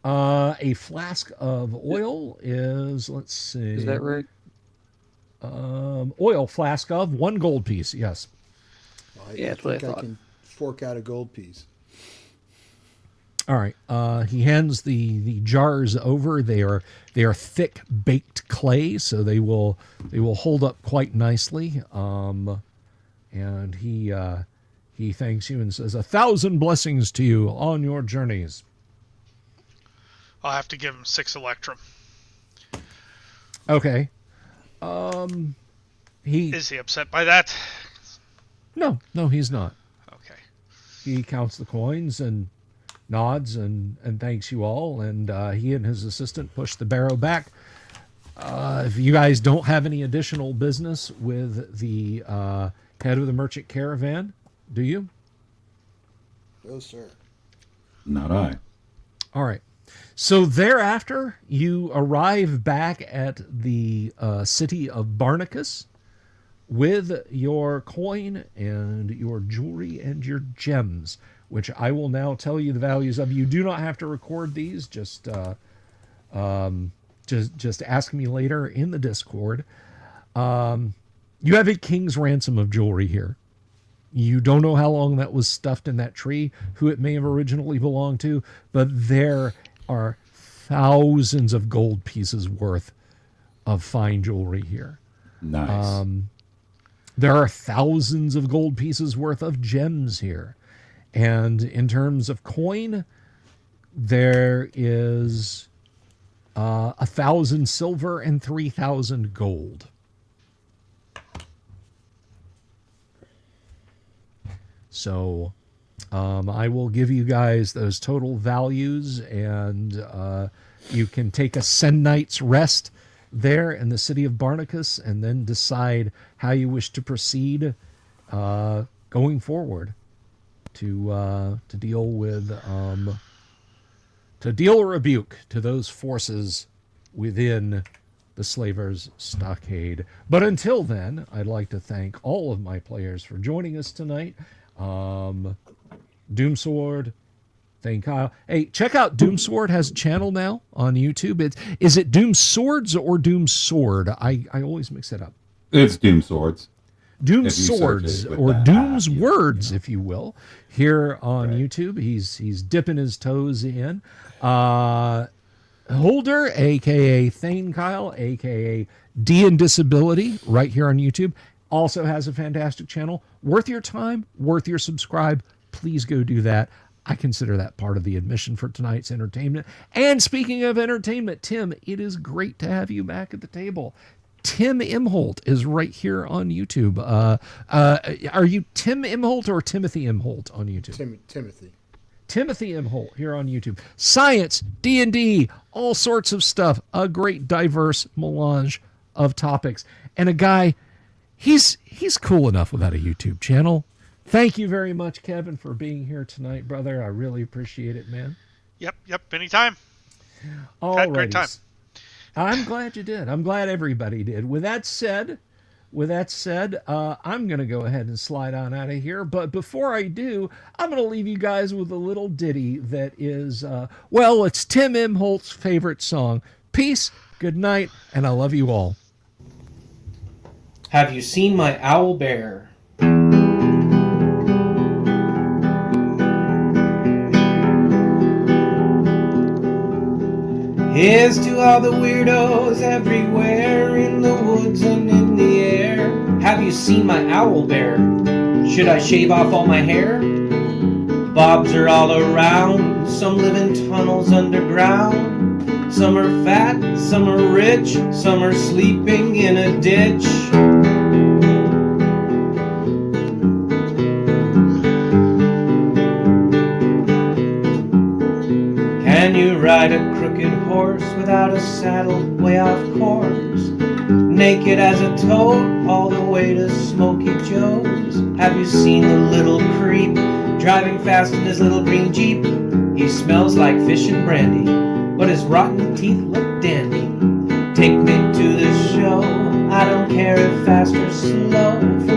A flask of oil is, let's see. Is that right? Oil flask of 1 gold piece, yes. Yeah, that's what I thought. can fork out a gold piece. All right. He hands the jars over. They are thick baked clay, so they will hold up quite nicely. And he thanks you and says, 1,000 blessings to you on your journeys. I'll have to give him 6 electrum. Okay. Is he upset by that? No, he's not. Okay. He counts the coins and nods and thanks you all, and he and his assistant push the barrow back. If you guys don't have any additional business with the head of the merchant caravan, do you? No, sir. Not I. All right. So thereafter, you arrive back at the city of Barnacus with your coin and your jewelry and your gems, which I will now tell you the values of. You do not have to record these. Just ask me later in the Discord. You have a king's ransom of jewelry here. You don't know how long that was stuffed in that tree, who it may have originally belonged to, but there are thousands of gold pieces worth of fine jewelry here. Nice. There are thousands of gold pieces worth of gems here. And in terms of coin, there is 1,000 silver and 3,000 gold. So I will give you guys those total values, and you can take a night's rest there in the city of Barnacus, and then decide how you wish to proceed going forward to deal with to deal rebuke to those forces within the Slavers Stockade. But until then, I'd like to thank all of my players for joining us tonight. Doomsword, thank Kyle. Hey, check out Doomsword has a channel now on YouTube. Is it Doom Swords or Doom Sword? I always mix it up. It's Doom Swords. Doom If you search Swords it with or that Doom's app, Words, you know. if you will, here on Right. YouTube. He's dipping his toes in. Holder, aka Thane Kyle, aka D and Disability, right here on YouTube, also has a fantastic channel. Worth your time, worth your subscribe. Please go do that. I consider that part of the admission for tonight's entertainment. And speaking of entertainment, Tim, it is great to have you back at the table. Tim Imholt is right here on YouTube. Are you Tim Imholt or Timothy Imholt on YouTube? Timothy. Timothy Imholt here on YouTube. Science, D&D, all sorts of stuff. A great diverse melange of topics. And a guy, he's cool enough without a YouTube channel. Thank you very much, Kevin, for being here tonight, brother. I really appreciate it, man. Yep. Anytime. All Had a great time. I'm glad you did. I'm glad everybody did. With that said, I'm going to go ahead and slide on out of here. But before I do, I'm going to leave you guys with a little ditty that is, it's Tim Imholt's favorite song. Peace, good night, and I love you all. Have you seen my owl bear? Here's to all the weirdos everywhere in the woods and in the air. Have you seen my owl bear? Should I shave off all my hair? Bobs are all around, some live in tunnels underground. Some are fat, some are rich, some are sleeping in a ditch. Can you ride a crooked horse without a saddle, way off course? Naked as a toad, all the way to Smoky Joe's. Have you seen the little creep driving fast in his little green Jeep? He smells like fish and brandy, but his rotten teeth look dandy. Take me to the show, I don't care if fast or slow. For